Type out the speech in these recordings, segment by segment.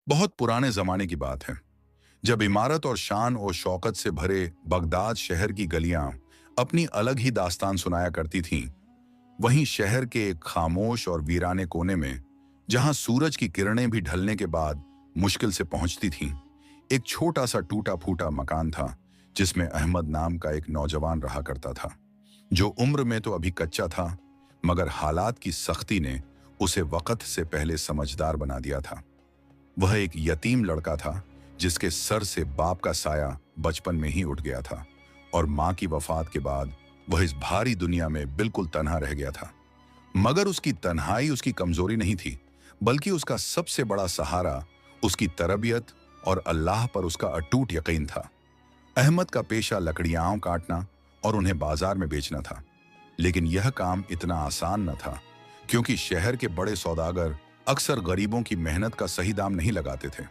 बहुत पुराने जमाने की बात है, जब इमारत और शान और शौकत से भरे बगदाद शहर की गलियां अपनी अलग ही दास्तान सुनाया करती थीं। वहीं शहर के एक खामोश और वीराने कोने में, जहां सूरज की किरणें भी ढलने के बाद मुश्किल से पहुंचती थीं, एक छोटा सा टूटा फूटा मकान था, जिसमें अहमद नाम का एक नौजवान रहा करता था, जो उम्र में तो अभी कच्चा था, मगर हालात की सख्ती ने उसे वक्त से पहले समझदार बना दिया था। वह एक यतीम लड़का था, जिसके सर से बाप का साया बचपन में ही उठ गया था, और मां की वफात के बाद वह इस भारी दुनिया में बिल्कुल तन्हा रह गया था। मगर उसकी तन्हाई उसकी कमजोरी नहीं थी, बल्कि उसका सबसे बड़ा सहारा उसकी तरबियत और अल्लाह पर उसका अटूट यकीन था। अहमद का पेशा लकड़ियां काटना और उन्हें बाजार में बेचना था, लेकिन यह काम इतना आसान न था, क्योंकि शहर के बड़े सौदागर अक्सर गरीबों की मेहनत का सही दाम नहीं लगाते थे।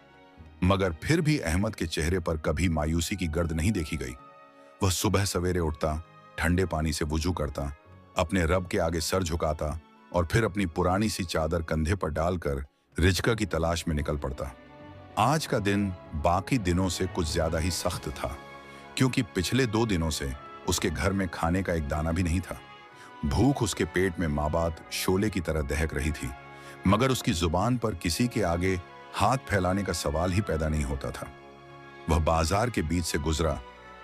मगर फिर भी अहमद के चेहरे पर कभी मायूसी की गर्द नहीं देखी गई। वह सुबह सवेरे उठता, ठंडे पानी से वुजू करता, अपने रब के आगे सर झुकाता और फिर अपनी पुरानी सी चादर कंधे पर डालकर रिज़्क़ की तलाश में निकल पड़ता। आज का दिन बाकी दिनों से कुछ ज्यादा ही सख्त था, क्योंकि पिछले 2 दिनों से उसके घर में खाने का एक दाना भी नहीं था। भूख उसके पेट में माबात शोले की तरह दहक रही थी, मगर उसकी जुबान पर किसी के आगे हाथ फैलाने का सवाल ही पैदा नहीं होता था। वह बाजार के बीच से गुजरा,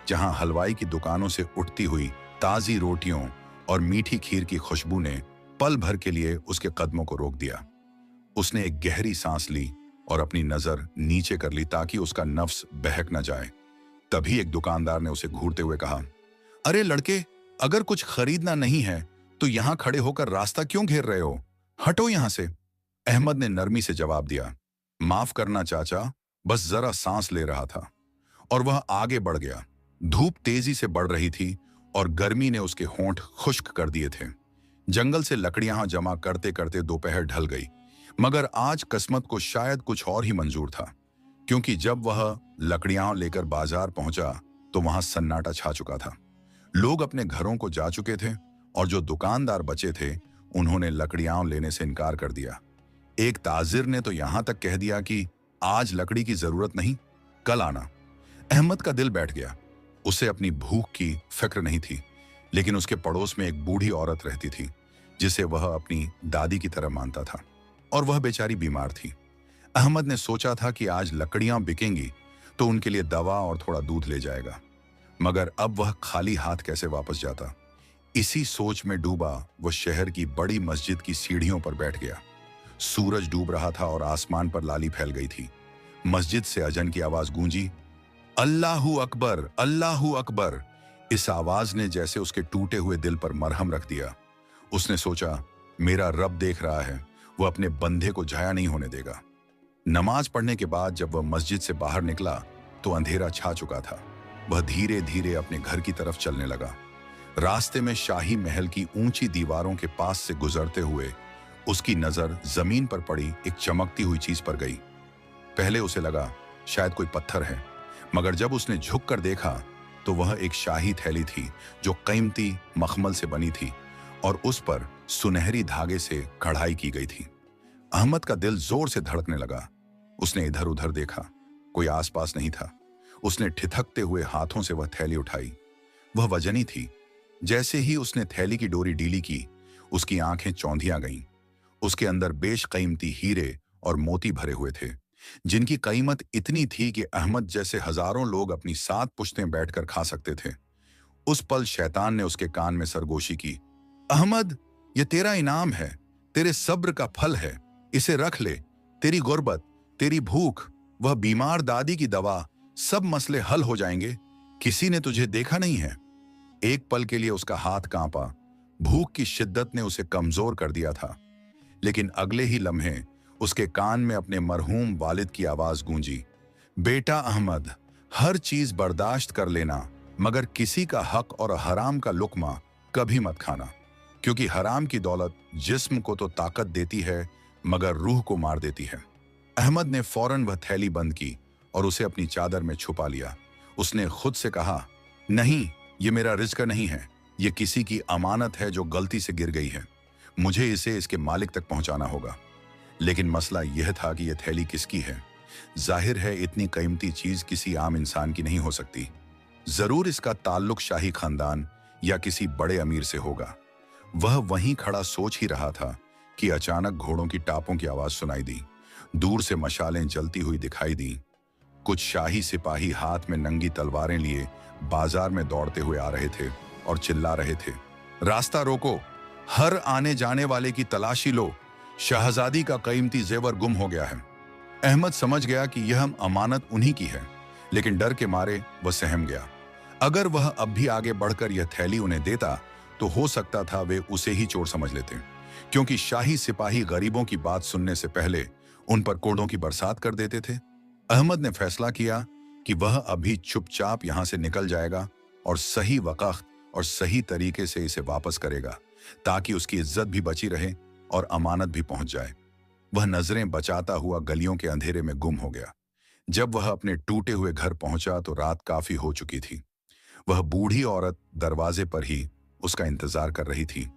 जहां हलवाई की दुकानों से उठती हुई ताजी रोटियों और मीठी खीर की खुशबू ने पल भर के लिए उसके कदमों को रोक दिया। उसने एक गहरी सांस ली और अपनी नजर नीचे कर ली, ताकि उसका नफ्स बहक न जाए। तभी एक दुकानदार ने उसे घूरते हुए कहा, अरे लड़के, अगर कुछ खरीदना नहीं है तो यहां खड़े होकर रास्ता क्यों घेर रहे हो? हटो यहां से। अहमद ने नरमी से जवाब दिया, माफ करना चाचा, बस जरा सांस ले रहा था। और वह आगे बढ़ गया। धूप तेजी से बढ़ रही थी और गर्मी ने उसके होंठ खुश्क कर दिए थे। जंगल से लकड़ियां जमा करते करते दोपहर ढल गई, मगर आज किस्मत को शायद कुछ और ही मंजूर था, क्योंकि जब वह लकड़ियां लेकर बाजार पहुंचा तो वहां सन्नाटा छा चुका था। लोग अपने घरों को जा चुके थे और जो दुकानदार बचे थे, उन्होंने लकड़ियां लेने से इनकार कर दिया। एक ताजिर ने तो यहां तक कह दिया कि आज लकड़ी की जरूरत नहीं, कल आना। अहमद का दिल बैठ गया। उसे अपनी भूख की फिक्र नहीं थी, लेकिन उसके पड़ोस में एक बूढ़ी औरत रहती थी, जिसे वह अपनी दादी की तरह मानता था, और वह बेचारी बीमार थी। अहमद ने सोचा था कि आज लकड़ियां बिकेंगी तो उनके लिए दवा और थोड़ा दूध ले जाएगा, मगर अब वह खाली हाथ कैसे वापस जाता। इसी सोच में डूबा वह शहर की बड़ी मस्जिद की सीढ़ियों पर बैठ गया। सूरज डूब रहा था और आसमान पर लाली फैल गई थी। मस्जिद से अजन की आवाज गूंजी, अल्लाहू अकबर, अल्लाहू अकबर। इस आवाज ने जैसे उसके टूटे हुए दिल पर मरहम रख दिया। उसने सोचा, मेरा रब देख रहा है, वह अपने बंधे को जाया नहीं होने देगा। नमाज पढ़ने के बाद जब वह मस्जिद से बाहर निकला तो अंधेरा छा चुका था। वह धीरे धीरे अपने घर की तरफ चलने लगा। रास्ते में शाही महल की ऊंची दीवारों के पास से गुजरते हुए उसकी नजर जमीन पर पड़ी एक चमकती हुई चीज पर गई। पहले उसे लगा शायद कोई पत्थर है, मगर जब उसने झुक कर देखा तो वह एक शाही थैली थी, जो कीमती मखमल से बनी थी और उस पर सुनहरी धागे से कढ़ाई की गई थी। अहमद का दिल जोर से धड़कने लगा। उसने इधर उधर देखा, कोई आसपास नहीं था। उसने ठिठकते हुए हाथों से वह थैली उठाई। वह वजनी थी। जैसे ही उसने थैली की डोरी ढीली की, उसकी आंखें चौंधियां गईं। उसके अंदर बेशकीमती हीरे और मोती भरे हुए थे, जिनकी कीमत इतनी थी कि अहमद जैसे हजारों लोग अपनी 7 पुश्तें बैठकर खा सकते थे। उस पल शैतान ने उसके कान में सरगोशी की, अहमद, यह तेरा इनाम है, तेरे सब्र का फल है, इसे रख ले। तेरी गुर्बत, तेरी भूख, वह बीमार दादी की दवा, सब मसले हल हो जाएंगे। किसी ने तुझे देखा नहीं है। एक पल के लिए उसका हाथ कांपा। भूख की शिद्दत ने उसे कमजोर कर दिया था, लेकिन अगले ही लम्हे उसके कान में अपने मरहूम वालिद की आवाज गूंजी, बेटा अहमद, हर चीज बर्दाश्त कर लेना, मगर किसी का हक और हराम का लुक्मा कभी मत खाना, क्योंकि हराम की दौलत जिस्म को तो ताकत देती है, मगर रूह को मार देती है। अहमद ने फौरन वह थैली बंद की और उसे अपनी चादर में छुपा लिया। उसने खुद से कहा, नहीं, ये मेरा रिज़्क़ नहीं है, ये किसी की अमानत है जो गलती से गिर गई है। मुझे इसे इसके मालिक तक पहुंचाना होगा। लेकिन मसला यह था कि यह थैली किसकी है, जाहिर है इतनी कीमती चीज किसी आम इंसान की नहीं हो सकती। जरूर इसका ताल्लुक शाही खानदान या किसी बड़े अमीर से होगा। वह वहीं खड़ा सोच ही रहा था कि अचानक घोड़ों की टापों की आवाज सुनाई दी। दूर से मशालें जलती हुई दिखाई दी। कुछ शाही सिपाही हाथ में नंगी तलवारें लिए बाजार में दौड़ते हुए आ रहे थे और चिल्ला रहे थे, रास्ता रोको, हर आने जाने वाले की तलाशी लो, शहजादी का कीमती जेवर गुम हो गया है। अहमद समझ गया कि यह अमानत उन्हीं की है, लेकिन डर के मारे वह सहम गया। अगर वह अब भी आगे बढ़कर यह थैली उन्हें देता तो हो सकता था वे उसे ही चोर समझ लेते, क्योंकि शाही सिपाही गरीबों की बात सुनने से पहले उन पर कोड़ों की बरसात कर देते थे। अहमद ने फैसला किया कि वह अभी चुपचाप यहां से निकल जाएगा और सही वक्त और सही तरीके से इसे वापस करेगा, ताकि उसकी इज्जत भी बची रहे और अमानत भी पहुंच जाए। वह नजरें बचाता हुआ गलियों के अंधेरे में गुम हो गया। जब वह अपने टूटे हुए घर पहुंचा तो रात काफी हो चुकी थी। वह बूढ़ी औरत दरवाजे पर ही उसका इंतजार कर रही थी।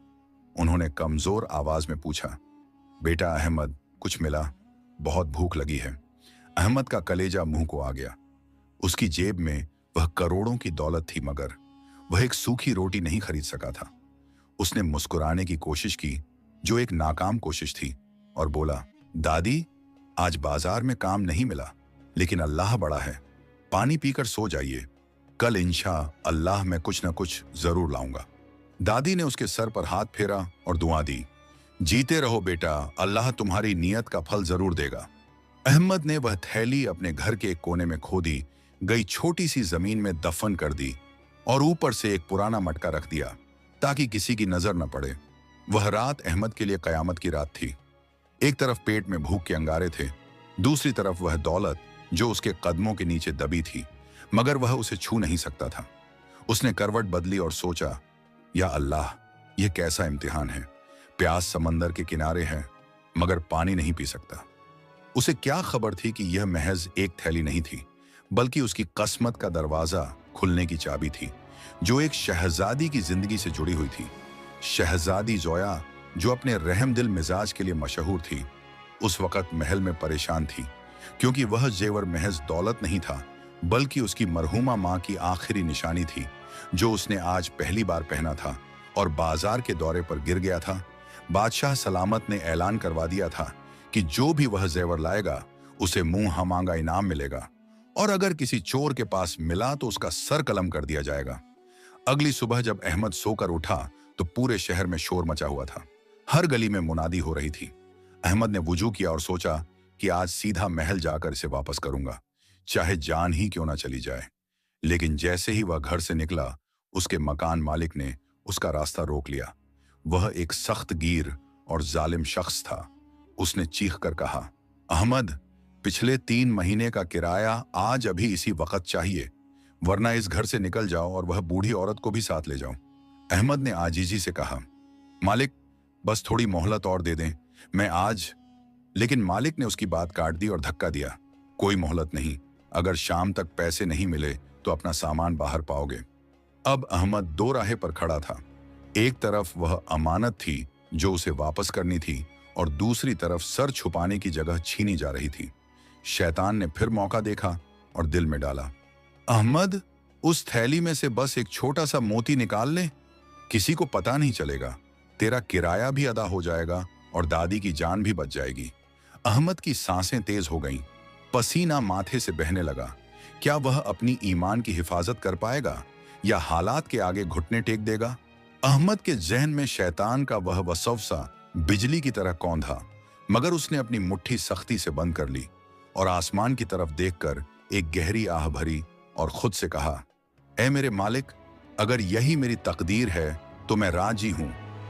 उन्होंने कमजोर आवाज में पूछा, बेटा अहमद, कुछ मिला? बहुत भूख लगी है। अहमद का कलेजा मुंह को आ गया। उसकी जेब में वह करोड़ों की दौलत थी, मगर वह एक सूखी रोटी नहीं खरीद सका था। उसने मुस्कुराने की कोशिश की, जो एक नाकाम कोशिश थी, और बोला, दादी, आज बाजार में काम नहीं मिला, लेकिन अल्लाह बड़ा है, पानी पीकर सो जाइए, कल इंशा अल्लाह मैं कुछ न कुछ जरूर लाऊंगा। दादी ने उसके सर पर हाथ फेरा और दुआ दी, जीते रहो बेटा, अल्लाह तुम्हारी नियत का फल जरूर देगा। अहमद ने वह थैली अपने घर के एक कोने में खोदी गई छोटी सी जमीन में दफन कर दी और ऊपर से एक पुराना मटका रख दिया ताकि किसी की नजर न पड़े। वह रात अहमद के लिए कयामत की रात थी। एक तरफ पेट में भूख के अंगारे थे, दूसरी तरफ वह दौलत जो उसके कदमों के नीचे दबी थी, मगर वह उसे छू नहीं सकता था। उसने करवट बदली और सोचा, या अल्लाह, यह कैसा इम्तिहान है। प्यास समंदर के किनारे है, मगर पानी नहीं पी सकता। उसे क्या खबर थी कि यह महज एक थैली नहीं थी, बल्कि उसकी किस्मत का दरवाजा खुलने की चाबी थी, जो एक शहजादी की जिंदगी से जुड़ी हुई थी। शहजादी जोया, जो अपने रहमदिल मिजाज के लिए मशहूर थी, उस वक्त महल में परेशान थी, क्योंकि वह जेवर महज दौलत नहीं था, बल्कि उसकी मरहूमा मां की आखिरी निशानी थी, जो उसने आज पहली बार पहना था और बाजार के दौरे पर गिर गया था। बादशाह सलामत ने ऐलान करवा दिया था कि जो भी वह जेवर लाएगा उसे मुंह मांगा इनाम मिलेगा, और अगर किसी चोर के पास मिला तो उसका सर कलम कर दिया जाएगा। अगली सुबह जब अहमद सोकर उठा तो पूरे शहर में शोर मचा हुआ था। हर गली में मुनादी हो रही थी। अहमद ने वुजू किया और सोचा कि आज सीधा महल जाकर इसे वापस करूंगा, चाहे जान ही क्यों ना चली जाए। लेकिन जैसे ही वह घर से निकला, उसके मकान मालिक ने उसका रास्ता रोक लिया। वह एक सख्त गिर और जालिम शख्स था। उसने चीख कर कहा, अहमद, पिछले 3 महीने का किराया आज अभी इसी वक्त चाहिए, वरना इस घर से निकल जाओ और वह बूढ़ी औरत को भी साथ ले जाओ। अहमद ने आजीजी से कहा, मालिक, बस थोड़ी मोहलत और दे दें, मैं आज। लेकिन मालिक ने उसकी बात काट दी और धक्का दिया, कोई मोहलत नहीं, अगर शाम तक पैसे नहीं मिले तो अपना सामान बाहर पाओगे। अब अहमद दो राहे पर खड़ा था। एक तरफ वह अमानत थी जो उसे वापस करनी थी, और दूसरी तरफ सर छुपाने की जगह छीनी जा रही थी। शैतान ने फिर मौका देखा और दिल में डाला, अहमद, उस थैली में से बस एक छोटा सा मोती निकाल ले, किसी को पता नहीं चलेगा, तेरा किराया भी अदा हो जाएगा और दादी की जान भी बच जाएगी। अहमद की सांसें तेज हो गईं, पसीना माथे से बहने लगा। क्या वह अपनी ईमान की हिफाजत कर पाएगा या हालात के आगे घुटने टेक देगा? अहमद के जहन में शैतान का वह वसवसा बिजली की तरह कौंधा, मगर उसने अपनी मुट्ठी सख्ती से बंद कर ली और आसमान की तरफ देखकर एक गहरी आह भरी और खुद से कहा, ऐ मेरे मालिक, अगर यही मेरी तकदीर है तो मैं राजी हूं,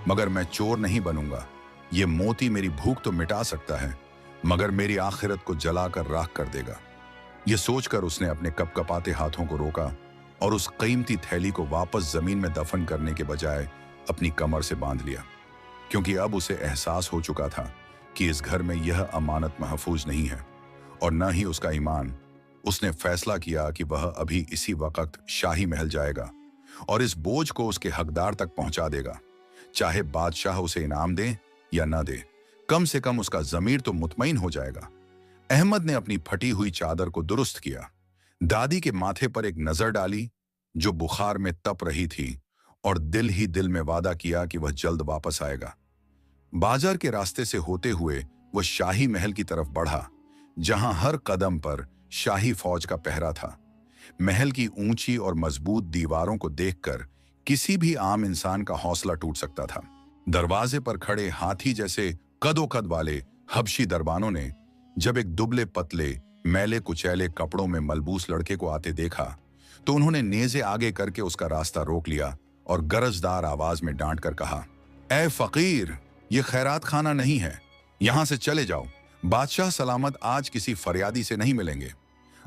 मगर मैं चोर नहीं बनूंगा। ये मोती मेरी भूख तो मिटा सकता है, मगर मेरी आखिरत को जलाकर राख कर देगा। यह सोचकर उसने अपने कपकपाते हाथों को रोका और उस कीमती थैली को वापस जमीन में दफन करने के बजाय अपनी कमर से बांध लिया, क्योंकि अब उसे एहसास हो चुका था कि इस घर में यह अमानत महफूज नहीं है और न ही उसका ईमान। उसने फैसला किया कि वह अभी इसी वक्त शाही महल जाएगा और इस बोझ को उसके हकदार तक पहुंचा देगा, चाहे बादशाह उसे इनाम दे या न दे, कम से कम उसका जमीर तो मुतमईन हो जाएगा। अहमद ने अपनी फटी हुई चादर को दुरुस्त किया, दादी के माथे पर एक नजर डाली जो बुखार में तप रही थी, और दिल ही दिल में वादा किया कि वह जल्द वापस आएगा। बाजार के रास्ते से होते हुए वह शाही महल की तरफ बढ़ा, जहां हर कदम पर शाही फौज का पहरा था। महल की ऊंची और मजबूत दीवारों को देखकर किसी भी आम इंसान का हौसला टूट सकता था। दरवाजे पर खड़े हाथी जैसे कदोकद वाले हबशी दरबानों ने जब एक दुबले पतले मैले कुचैले कपड़ों में मलबूस लड़के को आते देखा, तो उन्होंने नेज़े आगे करके उसका रास्ता रोक लिया और गरजदार आवाज में डांट कर कहा, ए फकीर, ये खैरात खाना नहीं है, यहां से चले जाओ। बादशाह सलामत आज किसी फरियादी से नहीं मिलेंगे।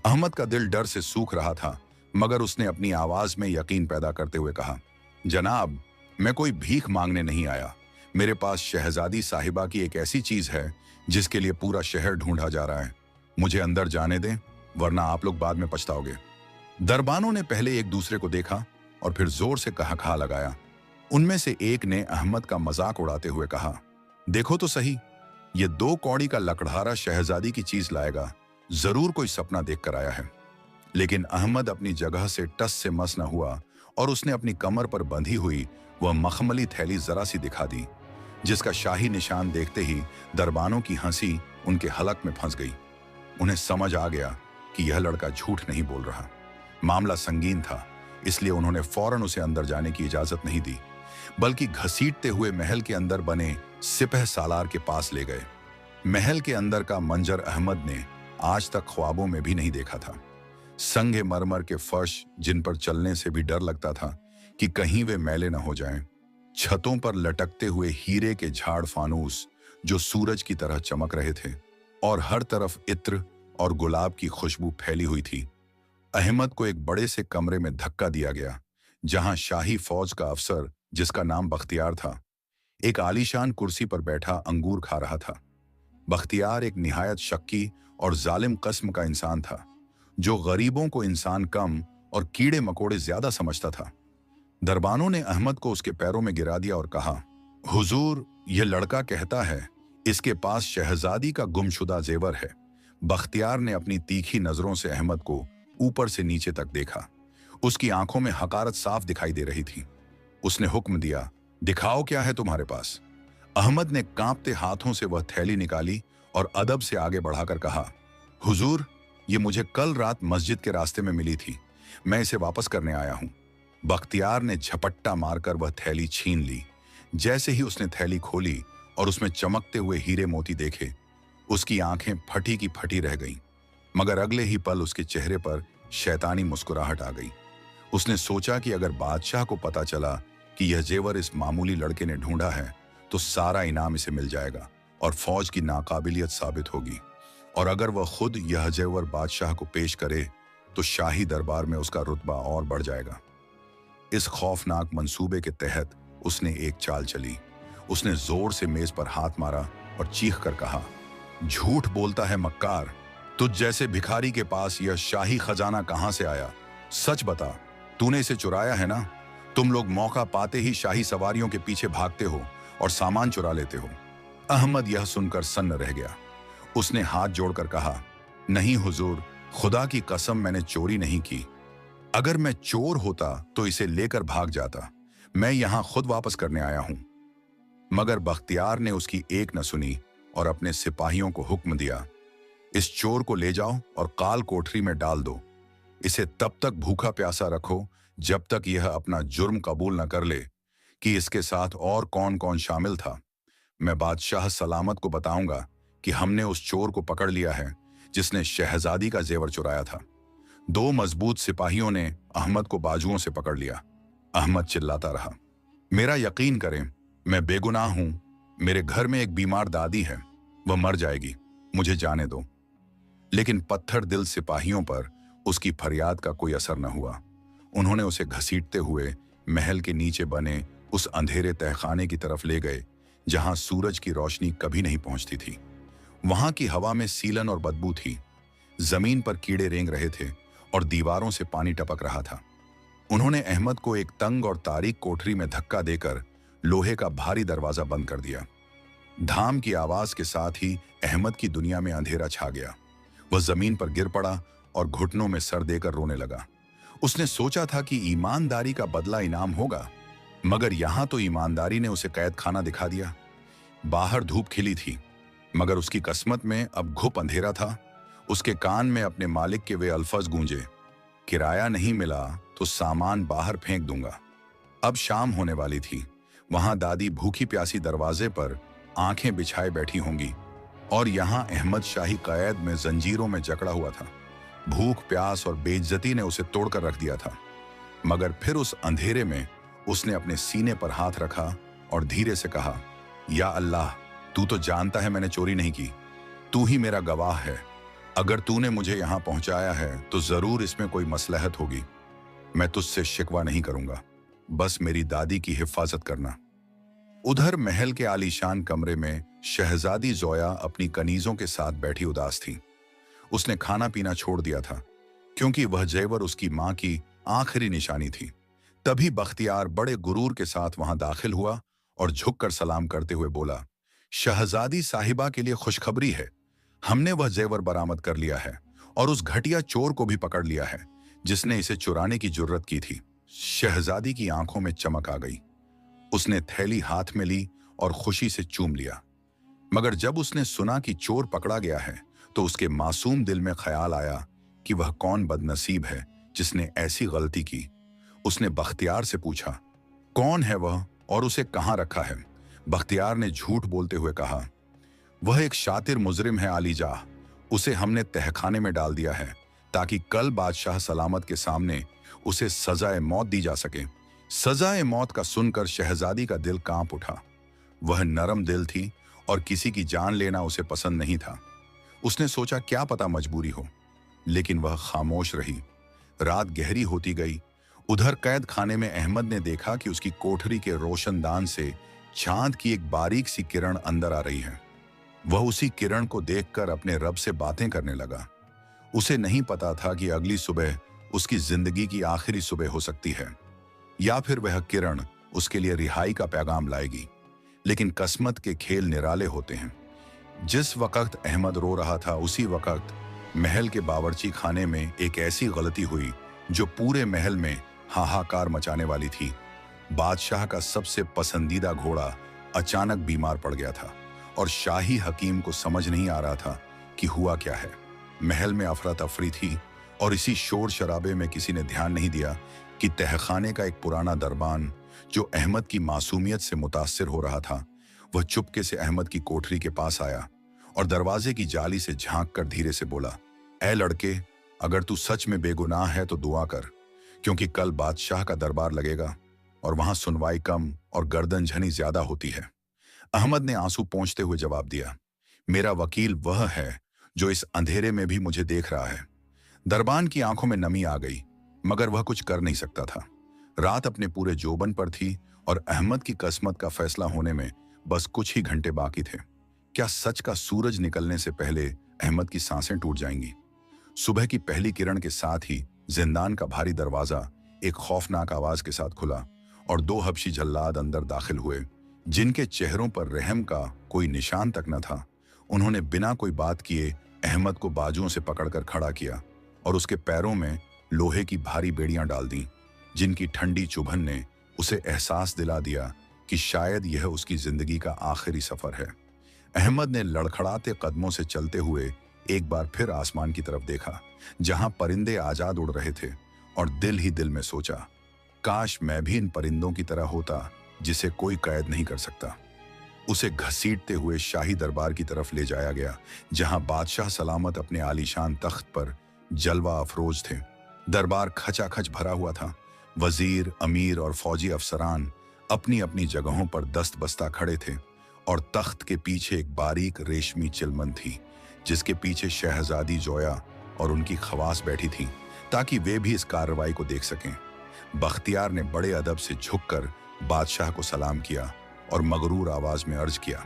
अहमद का दिल डर से सूख रहा था, मगर उसने अपनी आवाज में यकीन पैदा करते हुए कहा, जनाब, मैं कोई भीख मांगने नहीं आया। मेरे पास शहजादी साहिबा की एक ऐसी चीज है जिसके लिए पूरा शहर ढूंढा जा रहा है। मुझे अंदर जाने दें, वरना आप लोग बाद में पछताओगे। दरबानों ने पहले एक दूसरे को देखा और फिर जोर से कहा लगाया। उनमें से एक ने अहमद का मजाक उड़ाते हुए कहा, देखो तो सही, ये 2 कौड़ी का लकड़हारा शहजादी की चीज लाएगा, जरूर कोई सपना देख कर आया है। लेकिन अहमद अपनी जगह से टस से मस न हुआ और उसने अपनी कमर पर बंधी हुई वह मखमली थैली जरा सी दिखा दी, जिसका शाही निशान देखते ही दरबानों की हंसी उनके हलक में फंस गई। उन्हें समझ आ गया कि यह लड़का झूठ नहीं बोल रहा। मामला संगीन था, इसलिए उन्होंने फौरन उसे अंदर जाने की इजाजत नहीं दी, बल्कि घसीटते हुए महल के अंदर बने सिपह सालार के पास ले गए। महल के अंदर का मंजर अहमद ने आज तक ख्वाबों में भी नहीं देखा था। संगे मरमर के फर्श जिन पर चलने से भी डर लगता था कि कहीं वे मैले न हो जाएं। छतों पर लटकते हुए हीरे के झाड़ फानूस जो सूरज की तरह चमक रहे थे, और हर तरफ इत्र और गुलाब की खुशबू फैली हुई थी। अहमद को एक बड़े से कमरे में धक्का दिया गया, जहां शाही फौज का अफसर, जिसका नाम बख्तियार था, एक आलीशान कुर्सी पर बैठा अंगूर खा रहा था। बख्तियार एक निहायत शक्की और जालिम कस्म का इंसान था, जो गरीबों को इंसान कम और कीड़े मकोड़े ज्यादा समझता था। दरबानों ने अहमद को उसके पैरों में गिरा दिया और कहा, हुजूर, यह लड़का कहता है इसके पास शहजादी का गुमशुदा जेवर है। बख्तियार ने अपनी तीखी नजरों से अहमद को ऊपर से नीचे तक देखा। उसकी आंखों में हकारत साफ दिखाई दे रही थी। उसने हुक्म दिया, दिखाओ क्या है तुम्हारे पास। अहमद ने कांपते हाथों से वह थैली निकाली और अदब से आगे बढ़ाकर कहा, हुजूर, ये मुझे कल रात मस्जिद के रास्ते में मिली थी, मैं इसे वापस करने आया हूं। बख्तियार ने झपट्टा मारकर वह थैली छीन ली। जैसे ही उसने थैली खोली और उसमें चमकते हुए हीरे मोती देखे, उसकी आंखें फटी की फटी रह गईं, मगर अगले ही पल उसके चेहरे पर शैतानी मुस्कुराहट आ गई। उसने सोचा कि अगर बादशाह को पता चला कि यह जेवर इस मामूली लड़के ने ढूंढा है, तो सारा इनाम इसे मिल जाएगा और फौज की नाकाबिलियत साबित होगी। और अगर वह खुद यह जेवर बादशाह को पेश करे, तो शाही दरबार में उसका रुतबा और बढ़ जाएगा। इस खौफनाक मंसूबे के तहत उसने एक चाल चली। उसने जोर से मेज पर हाथ मारा और चीख कर कहा, झूठ बोलता है मक्कार, तुझ जैसे भिखारी के पास यह शाही खजाना कहां से आया? सच बता, तूने इसे चुराया है ना? तुम लोग मौका पाते ही शाही सवारियों के पीछे भागते हो और सामान चुरा लेते हो। अहमद यह सुनकर सन्न रह गया। उसने हाथ जोड़कर कहा, नहीं हुजूर, खुदा की कसम, मैंने चोरी नहीं की। अगर मैं चोर होता तो इसे लेकर भाग जाता। मैं यहां खुद वापस करने आया हूं। मगर बख्तियार ने उसकी एक न सुनी और अपने सिपाहियों को हुक्म दिया, इस चोर को ले जाओ और काल कोठरी में डाल दो। इसे तब तक भूखा प्यासा रखो जब तक यह अपना जुर्म कबूल न कर ले कि इसके साथ और कौन कौन शामिल था। मैं बादशाह सलामत को बताऊंगा कि हमने उस चोर को पकड़ लिया है जिसने शहजादी का जेवर चुराया था। 2 मजबूत सिपाहियों ने अहमद को बाजुओं से पकड़ लिया। अहमद चिल्लाता रहा, मेरा यकीन करें, मैं बेगुनाह हूं। मेरे घर में एक बीमार दादी है, वह मर जाएगी, मुझे जाने दो। लेकिन पत्थर दिल सिपाहियों पर उसकी फरियाद का कोई असर न हुआ। उन्होंने उसे घसीटते हुए महल के नीचे बने उस अंधेरे तहखाने की तरफ ले गए, जहां सूरज की रोशनी कभी नहीं पहुंचती थी। वहां की हवा में सीलन और बदबू थी। जमीन पर कीड़े रेंग रहे थे और दीवारों से पानी टपक रहा था। उन्होंने अहमद को एक तंग और तारीक कोठरी में धक्का देकर लोहे का भारी दरवाजा बंद कर दिया। धाम की आवाज के साथ ही अहमद की दुनिया में अंधेरा छा गया। वह जमीन पर गिर पड़ा और घुटनों में सर देकर रोने लगा। उसने सोचा था कि ईमानदारी का बदला इनाम होगा, मगर यहां तो ईमानदारी ने उसे कैद खाना दिखा दिया। बाहर धूप खिली थी, मगर उसकी किस्मत में अब घुप अंधेरा था। उसके कान में अपने मालिक के वे अल्फाज गूंजे, किराया नहीं मिला तो सामान बाहर फेंक दूंगा। अब शाम होने वाली थी। वहां दादी भूखी प्यासी दरवाजे पर आंखें बिछाए बैठी होंगी, और यहां अहमद शाही कैद में जंजीरों में जकड़ा हुआ था। भूख, प्यास और बेइज्जती ने उसे तोड़कर रख दिया था। मगर फिर उस अंधेरे में उसने अपने सीने पर हाथ रखा और धीरे से कहा, या अल्लाह, तू तो जानता है मैंने चोरी नहीं की। तू ही मेरा गवाह है। अगर तूने मुझे यहां पहुंचाया है तो जरूर इसमें कोई मसलहत होगी। मैं तुझसे शिकवा नहीं करूंगा, बस मेरी दादी की हिफाजत करना। उधर महल के आलीशान कमरे में शहजादी जोया अपनी कनीजों के साथ बैठी उदास थी। उसने खाना पीना छोड़ दिया था, क्योंकि वह जेवर उसकी मां की आखिरी निशानी थी। तभी बख्तियार बड़े गुरूर के साथ वहां दाखिल हुआ और झुककर सलाम करते हुए बोला, शहजादी साहिबा के लिए खुशखबरी है। हमने वह जेवर बरामद कर लिया है और उस घटिया चोर को भी पकड़ लिया है जिसने इसे चुराने की जुर्रत की थी। शहजादी की आंखों में चमक आ गई। उसने थैली हाथ में ली और खुशी से चूम लिया। मगर जब उसने सुना कि चोर पकड़ा गया है तो उसके मासूम दिल में ख्याल आया कि वह कौन बदनसीब है जिसने ऐसी गलती की। उसने बख्तियार से पूछा, कौन है वह और उसे कहां रखा है? बख्तियार ने झूठ बोलते हुए कहा, वह एक शातिर मुजरिम है आलीजाह। उसे हमने तहखाने में डाल दिया है ताकि कल बादशाह सलामत के सामने उसे सजाए मौत दी जा सके। सजाए मौत का सुनकर शहजादी का दिल कांप उठा। वह नरम दिल थी और किसी की जान लेना उसे पसंद नहीं था। उसने सोचा क्या पता मजबूरी हो, लेकिन वह खामोश रही। रात गहरी होती गई। उधर कैद खाने में अहमद ने देखा कि उसकी कोठरी के रोशनदान से चांद की एक बारीक सी किरण अंदर आ रही है। वह उसी किरण को देखकर अपने रब से बातें करने लगा। उसे नहीं पता था कि अगली सुबह उसकी जिंदगी की आखिरी सुबह हो सकती है, या फिर वह किरण उसके लिए रिहाई का पैगाम लाएगी। लेकिन किस्मत के खेल निराले होते हैं। जिस वक्त अहमद रो रहा था, उसी वक्त महल के बावर्ची खाने में एक ऐसी गलती हुई जो पूरे महल में हाहाकार मचाने वाली थी। बादशाह का सबसे पसंदीदा घोड़ा अचानक बीमार पड़ गया था और शाही हकीम को समझ नहीं आ रहा था कि हुआ क्या है। महल में अफरा तफरी थी और इसी शोर शराबे में किसी ने ध्यान नहीं दिया कि तहखाने का एक पुराना दरबान जो अहमद की मासूमियत से मुतासिर हो रहा था, वह चुपके से अहमद की कोठरी के पास आया और दरवाजे की जाली से झांक कर धीरे से बोला, ऐ लड़के, अगर तू सच में बेगुनाह है तो दुआ कर, क्योंकि कल बादशाह का दरबार लगेगा और वहां सुनवाई कम और गर्दन झनी ज्यादा होती है। अहमद ने आंसू पोंछते हुए जवाब दिया, मेरा वकील वह है जो इस अंधेरे में भी मुझे देख रहा है। दरबान की आंखों में नमी आ गई, मगर वह कुछ कर नहीं सकता था। रात अपने पूरे जोबन पर थी और अहमद की किस्मत का फैसला होने में बस कुछ ही घंटे बाकी थे। क्या सच का सूरज निकलने से पहले अहमद की सांसें टूट जाएंगी? सुबह की पहली किरण के साथ ही जिंदान का भारी दरवाजा एक खौफनाक आवाज के साथ खुला और दो हबशी जल्लाद अंदर दाखिल हुए, जिनके चेहरों पर रहम का कोई निशान तक न था। उन्होंने बिना कोई बात किए अहमद को बाजुओं से पकड़कर खड़ा किया और उसके पैरों में लोहे की भारी बेड़ियां डाल दी, जिनकी ठंडी चुभन ने उसे एहसास दिला दिया कि शायद यह उसकी जिंदगी का आखिरी सफर है। अहमद ने लड़खड़ाते कदमों से चलते हुए एक बार फिर आसमान की तरफ देखा, जहां परिंदे आजाद उड़ रहे थे, और दिल ही दिल में सोचा, काश मैं भी इन परिंदों की तरह होता जिसे कोई कैद नहीं कर सकता। उसे घसीटते हुए शाही दरबार की तरफ ले जाया गया, जहां बादशाह सलामत अपने आलीशान तख्त पर जलवा अफरोज थे। दरबार खचाखच भरा हुआ था। वजीर, अमीर और फौजी अफसरान अपनी अपनी जगहों पर दस्त बस्ता खड़े थे, और तख्त के पीछे एक बारीक रेशमी चिलमन थी, जिसके पीछे शहजादी जोया और उनकी खवास बैठी थी, ताकि वे भी इस कार्रवाई को देख सकें। बख्तियार ने बड़े अदब से झुककर बादशाह को सलाम किया और मगरूर आवाज में अर्ज किया,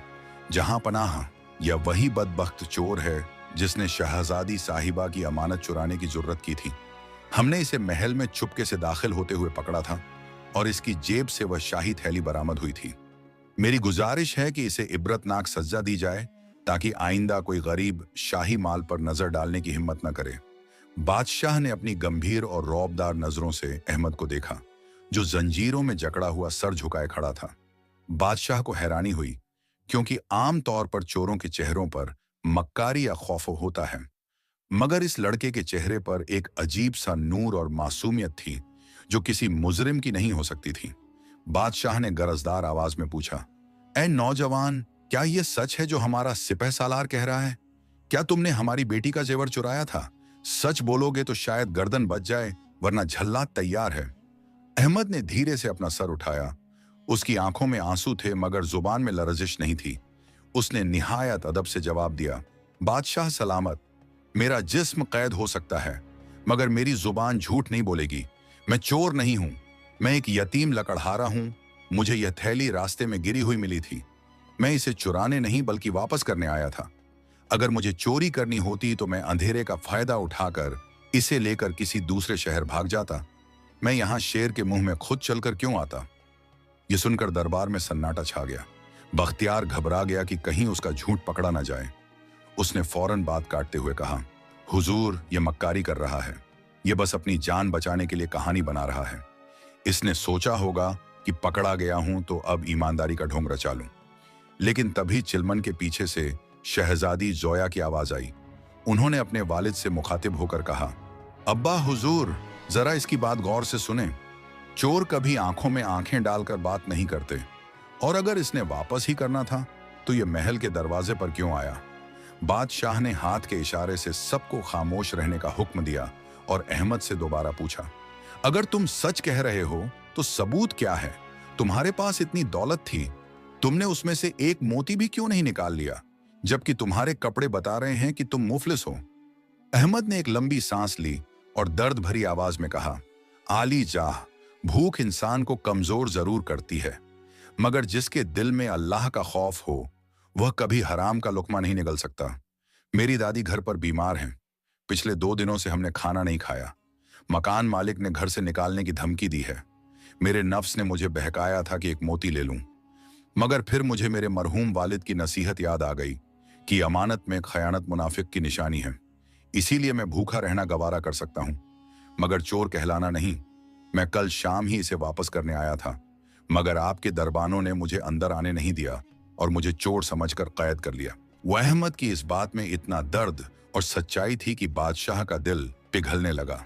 जहां पनाह, यह वही बदबख्त चोर है जिसने शहजादी साहिबा की अमानत चुराने की जुर्रत की थी। हमने इसे महल में चुपके से दाखिल होते हुए पकड़ा था और इसकी जेब से वह शाही थैली बरामद हुई थी। मेरी गुजारिश है कि इसे इबरतनाक सजा दी जाए ताकि आइंदा कोई गरीब शाही माल पर नजर डालने की हिम्मत न करे। बादशाह ने अपनी गंभीर और रौबदार नजरों से अहमद को देखा, जो जंजीरों में जकड़ा हुआ सर झुकाए खड़ा था। बादशाह को हैरानी हुई, क्योंकि आम तौर पर चोरों के चेहरों पर मक्कारी या खौफ होता है, मगर इस लड़के के चेहरे पर एक अजीब सा नूर और मासूमियत थी, जो किसी मुजरिम की नहीं हो सकती थी। बादशाह ने गरजदार आवाज में पूछा, ऐ नौजवान, क्या यह सच है जो हमारा सिपह सालार कह रहा है? क्या तुमने हमारी बेटी का जेवर चुराया था? सच बोलोगे तो शायद गर्दन बच जाए, वरना झल्लात तैयार है। अहमद ने धीरे से अपना सर उठाया। उसकी आंखों में आंसू थे, मगर जुबान में लरजिश नहीं थी। उसने निहायत अदब से जवाब दिया, बादशाह सलामत, मेरा जिस्म कैद हो सकता है, मगर मेरी जुबान झूठ नहीं बोलेगी। मैं चोर नहीं हूं, मैं एक यतीम लकड़हारा हूं। मुझे यह थैली रास्ते में गिरी हुई मिली थी। मैं इसे चुराने नहीं बल्कि वापस करने आया था। अगर मुझे चोरी करनी होती तो मैं अंधेरे का फायदा उठाकर इसे लेकर किसी दूसरे शहर भाग जाता। मैं यहां शेर के मुंह में खुद चलकर क्यों आता? यह सुनकर दरबार में सन्नाटा छा गया। बख्तियार घबरा गया कि कहीं उसका झूठ पकड़ा ना जाए। उसने फौरन बात काटते हुए कहा, हुजूर, यह मक्कारी कर रहा है। यह बस अपनी जान बचाने के लिए कहानी बना रहा है। इसने सोचा होगा कि पकड़ा गया हूं तो अब ईमानदारी का ढोंग रचा लूं। लेकिन तभी चिलमन के पीछे से शहजादी जोया की आवाज आई। उन्होंने अपने वालिद से मुखातिब होकर कहा, अब्बा हुजूर, जरा इसकी बात गौर से सुने। चोर कभी आंखों में आंखें डालकर बात नहीं करते, और अगर इसने वापस ही करना था तो यह महल के दरवाजे पर क्यों आया? बादशाह ने हाथ के इशारे से सबको खामोश रहने का हुक्म दिया और अहमद से दोबारा पूछा, अगर तुम सच कह रहे हो तो सबूत क्या है? तुम्हारे पास इतनी दौलत थी, तुमने उसमें से एक मोती भी क्यों नहीं निकाल लिया, जबकि तुम्हारे कपड़े बता रहे हैं कि तुम मुफलिस हो? अहमद ने एक लंबी सांस ली और दर्द भरी आवाज में कहा, आली जाह, भूख इंसान को कमजोर जरूर करती है, मगर जिसके दिल में अल्लाह का खौफ हो वह कभी हराम का लुकमा नहीं निगल सकता। मेरी दादी घर पर बीमार हैं। पिछले 2 दिनों से हमने खाना नहीं खाया। मकान मालिक ने घर से निकालने की धमकी दी है। मेरे नफ्स ने मुझे बहकाया था कि एक मोती ले लूं, मगर फिर मुझे मेरे मरहूम वालिद की नसीहत याद आ गई कि अमानत में खयानत मुनाफिक की निशानी है। इसीलिए मैं भूखा रहना गवारा कर सकता हूं, मगर चोर कहलाना नहीं। मैं कल शाम ही इसे वापस करने आया था, मगर आपके दरबानों ने मुझे अंदर आने नहीं दिया और मुझे चोर समझकर कैद कर लिया। वह अहमद की इस बात में इतना दर्द और सच्चाई थी कि बादशाह का दिल पिघलने लगा।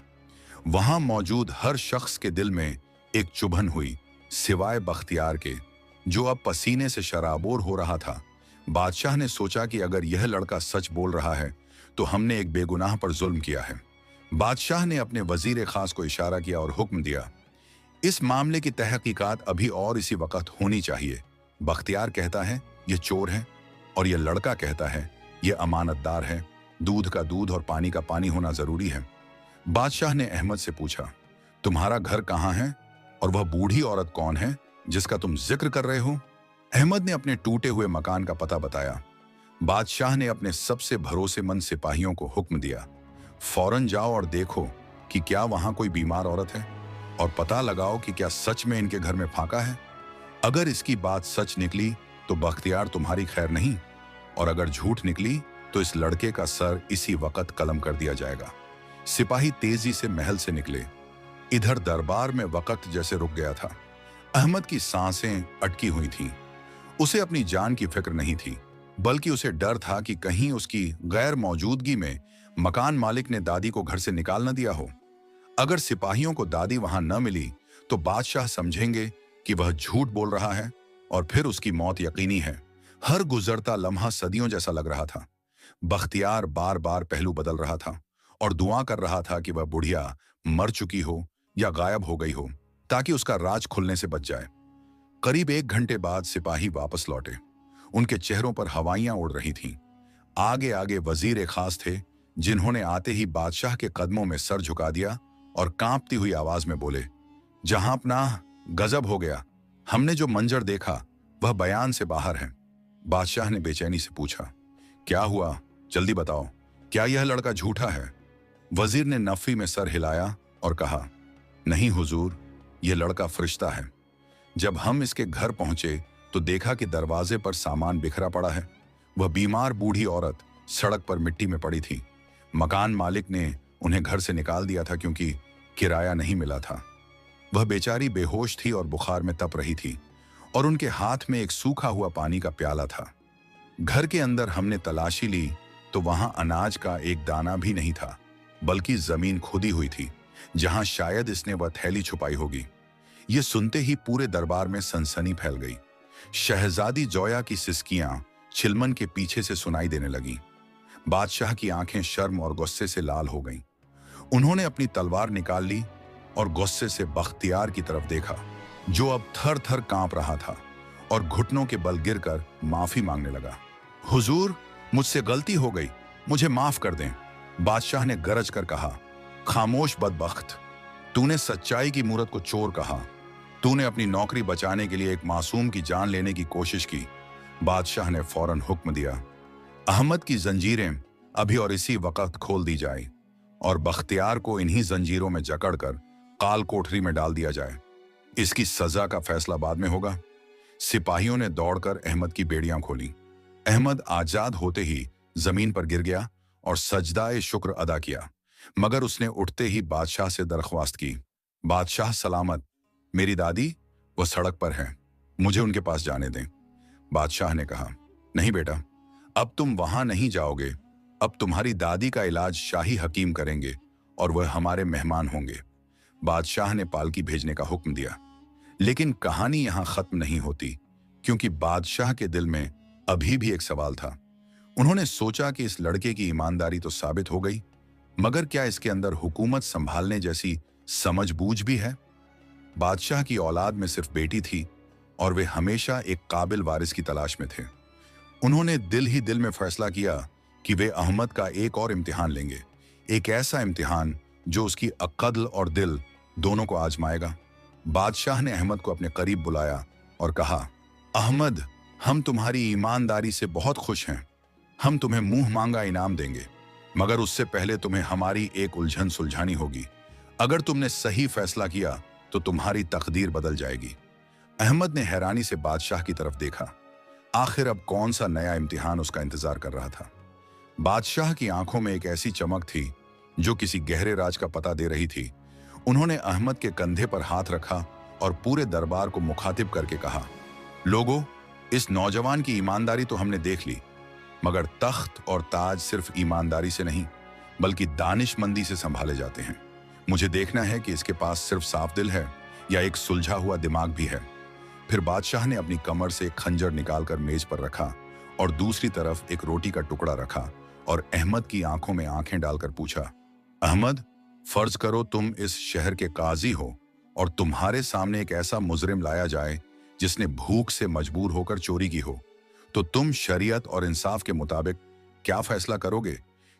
वहां मौजूद हर शख्स के दिल में एक चुभन हुई, सिवाय बख्तियार के, जो अब पसीने से शराबोर हो रहा था। बादशाह ने सोचा कि अगर यह लड़का सच बोल रहा है तो हमने एक बेगुनाह पर जुल्म किया है। बादशाह ने अपने वजीर खास को इशारा किया और हुक्म दिया, इस मामले की तहकीकात अभी और इसी वक्त होनी चाहिए। बख्तियार कहता है यह चोर है, और यह लड़का कहता है यह अमानतदार है। दूध का दूध और पानी का पानी होना जरूरी है। बादशाह ने अहमद से पूछा, तुम्हारा घर कहाँ है और वह बूढ़ी औरत कौन है जिसका तुम जिक्र कर रहे हो? अहमद ने अपने टूटे हुए मकान का पता बताया। बादशाह ने अपने सबसे भरोसेमंद सिपाहियों को हुक्म दिया, फौरन जाओ और देखो कि क्या वहां कोई बीमार औरत है, और पता लगाओ कि क्या सच में इनके घर में फाका है। अगर इसकी बात सच निकली तो बख्तियार तुम्हारी खैर नहीं, और अगर झूठ निकली तो इस लड़के का सर इसी वक्त कलम कर दिया जाएगा। सिपाही तेजी से महल से निकले। इधर दरबार में वक्त जैसे रुक गया था। अहमद की सांसें अटकी हुई थीं। उसे अपनी जान की फिक्र नहीं थी, बल्कि उसे डर था कि कहीं उसकी गैर मौजूदगी में मकान मालिक ने दादी को घर से निकाल न दिया हो। अगर सिपाहियों को दादी वहां न मिली तो बादशाह समझेंगे कि वह झूठ बोल रहा है, और फिर उसकी मौत यकीनी है। हर गुजरता लम्हा सदियों जैसा लग रहा था। बख्तियार बार बार पहलू बदल रहा था और दुआ कर रहा था कि वह बुढ़िया मर चुकी हो या गायब हो गई हो, ताकि उसका राज खुलने से बच जाए। करीब 1 घंटे बाद सिपाही वापस लौटे। उनके चेहरों पर हवाइयां उड़ रही थीं। आगे आगे वजीर खास थे, जिन्होंने आते ही बादशाह के कदमों में सर झुका दिया और कांपती हुई आवाज में बोले, जहांपनाह, गजब हो गया। हमने जो मंजर देखा वह बयान से बाहर है। बादशाह ने बेचैनी से पूछा, क्या हुआ, जल्दी बताओ, क्या यह लड़का झूठा है? वजीर ने नफी में सर हिलाया और कहा, नहीं हुजूर, यह लड़का फरिश्ता है। जब हम इसके घर पहुंचे तो देखा कि दरवाजे पर सामान बिखरा पड़ा है। वह बीमार बूढ़ी औरत सड़क पर मिट्टी में पड़ी थी। मकान मालिक ने उन्हें घर से निकाल दिया था क्योंकि किराया नहीं मिला था। वह बेचारी बेहोश थी और बुखार में तप रही थी और उनके हाथ में एक सूखा हुआ पानी का प्याला था। घर के अंदर हमने तलाशी ली तो वहां अनाज का एक दाना भी नहीं था, बल्कि जमीन खुदी हुई थी जहां शायद इसने वह थैली छुपाई होगी। ये सुनते ही पूरे दरबार में सनसनी फैल गई। शहजादी जोया की सिसकियां चिलमन के पीछे से सुनाई देने लगीं। बादशाह की आंखें शर्म और गुस्से से लाल हो गईं। उन्होंने अपनी तलवार निकाल ली और गुस्से से बख्तियार की तरफ देखा, जो अब थर थर कांप रहा था और घुटनों के बल गिरकर माफी मांगने लगा। हुजूर, मुझसे गलती हो गई, मुझे माफ कर दें, बादशाह ने गरज कर कहा। खामोश बदबख्त, तूने सच्चाई की मूरत को चोर कहा। तूने अपनी नौकरी बचाने के लिए एक मासूम की जान लेने की कोशिश की। बादशाह ने फौरन हुक्म दिया, अहमद की जंजीरें अभी और इसी वक्त खोल दी जाए और बख्तियार को इन्हीं जंजीरों में जकड़कर काल कोठरी में डाल दिया जाए। इसकी सजा का फैसला बाद में होगा। सिपाहियों ने दौड़कर अहमद की बेड़ियां खोली। अहमद आजाद होते ही जमीन पर गिर गया और सजदाए शुक्र अदा किया, मगर उसने उठते ही बादशाह से दरख्वास्त की, बादशाह सलामत, मेरी दादी वो सड़क पर है, मुझे उनके पास जाने दें। बादशाह ने कहा, नहीं बेटा, अब तुम वहां नहीं जाओगे। अब तुम्हारी दादी का इलाज शाही हकीम करेंगे और वह हमारे मेहमान होंगे। बादशाह ने पालकी भेजने का हुक्म दिया। लेकिन कहानी यहां खत्म नहीं होती, क्योंकि बादशाह के दिल में अभी भी एक सवाल था। उन्होंने सोचा कि इस लड़के की ईमानदारी तो साबित हो गई, मगर क्या इसके अंदर हुकूमत संभालने जैसी समझबूझ भी है? बादशाह की औलाद में सिर्फ बेटी थी और वे हमेशा एक काबिल वारिस की तलाश में थे। उन्होंने दिल ही दिल में फैसला किया कि वे अहमद का एक और इम्तिहान लेंगे, एक ऐसा इम्तिहान जो उसकी अक्ल और दिल दोनों को आजमाएगा। बादशाह ने अहमद को अपने करीब बुलाया और कहा, अहमद, हम तुम्हारी ईमानदारी से बहुत खुश हैं। हम तुम्हें मुंह मांगा इनाम देंगे, मगर उससे पहले तुम्हें हमारी एक उलझन सुलझानी होगी। अगर तुमने सही फैसला किया तो तुम्हारी तकदीर बदल जाएगी। अहमद ने हैरानी से बादशाह की तरफ देखा। आखिर अब कौन सा नया इम्तिहान उसका इंतजार कर रहा था? बादशाह की आंखों में एक ऐसी चमक थी जो किसी गहरे राज का पता दे रही थी। उन्होंने अहमद के कंधे पर हाथ रखा और पूरे दरबार को मुखातिब करके कहा, लोगों, इस नौजवान की ईमानदारी तो हमने देख ली, मगर तख्त और ताज सिर्फ ईमानदारी से नहीं बल्कि दानिशमंदी से संभाले जाते हैं। मुझे देखना है कि इसके पास सिर्फ साफ दिल है या एक सुलझा हुआ दिमाग भी है। फिर बादशाह ने अपनी कमर से एक खंजर निकालकर मेज पर रखा और दूसरी तरफ एक रोटी का टुकड़ा रखा और अहमद की आंखों में आंखें डालकर पूछा, अहमद, फर्ज करो तुम इस शहर के काजी हो और तुम्हारे सामने एक ऐसा मुजरिम लाया जाए जिसने भूख से मजबूर होकर चोरी की हो, तो तुम शरीयत और इंसाफ के मुताबिक क्या फैसला करोगे?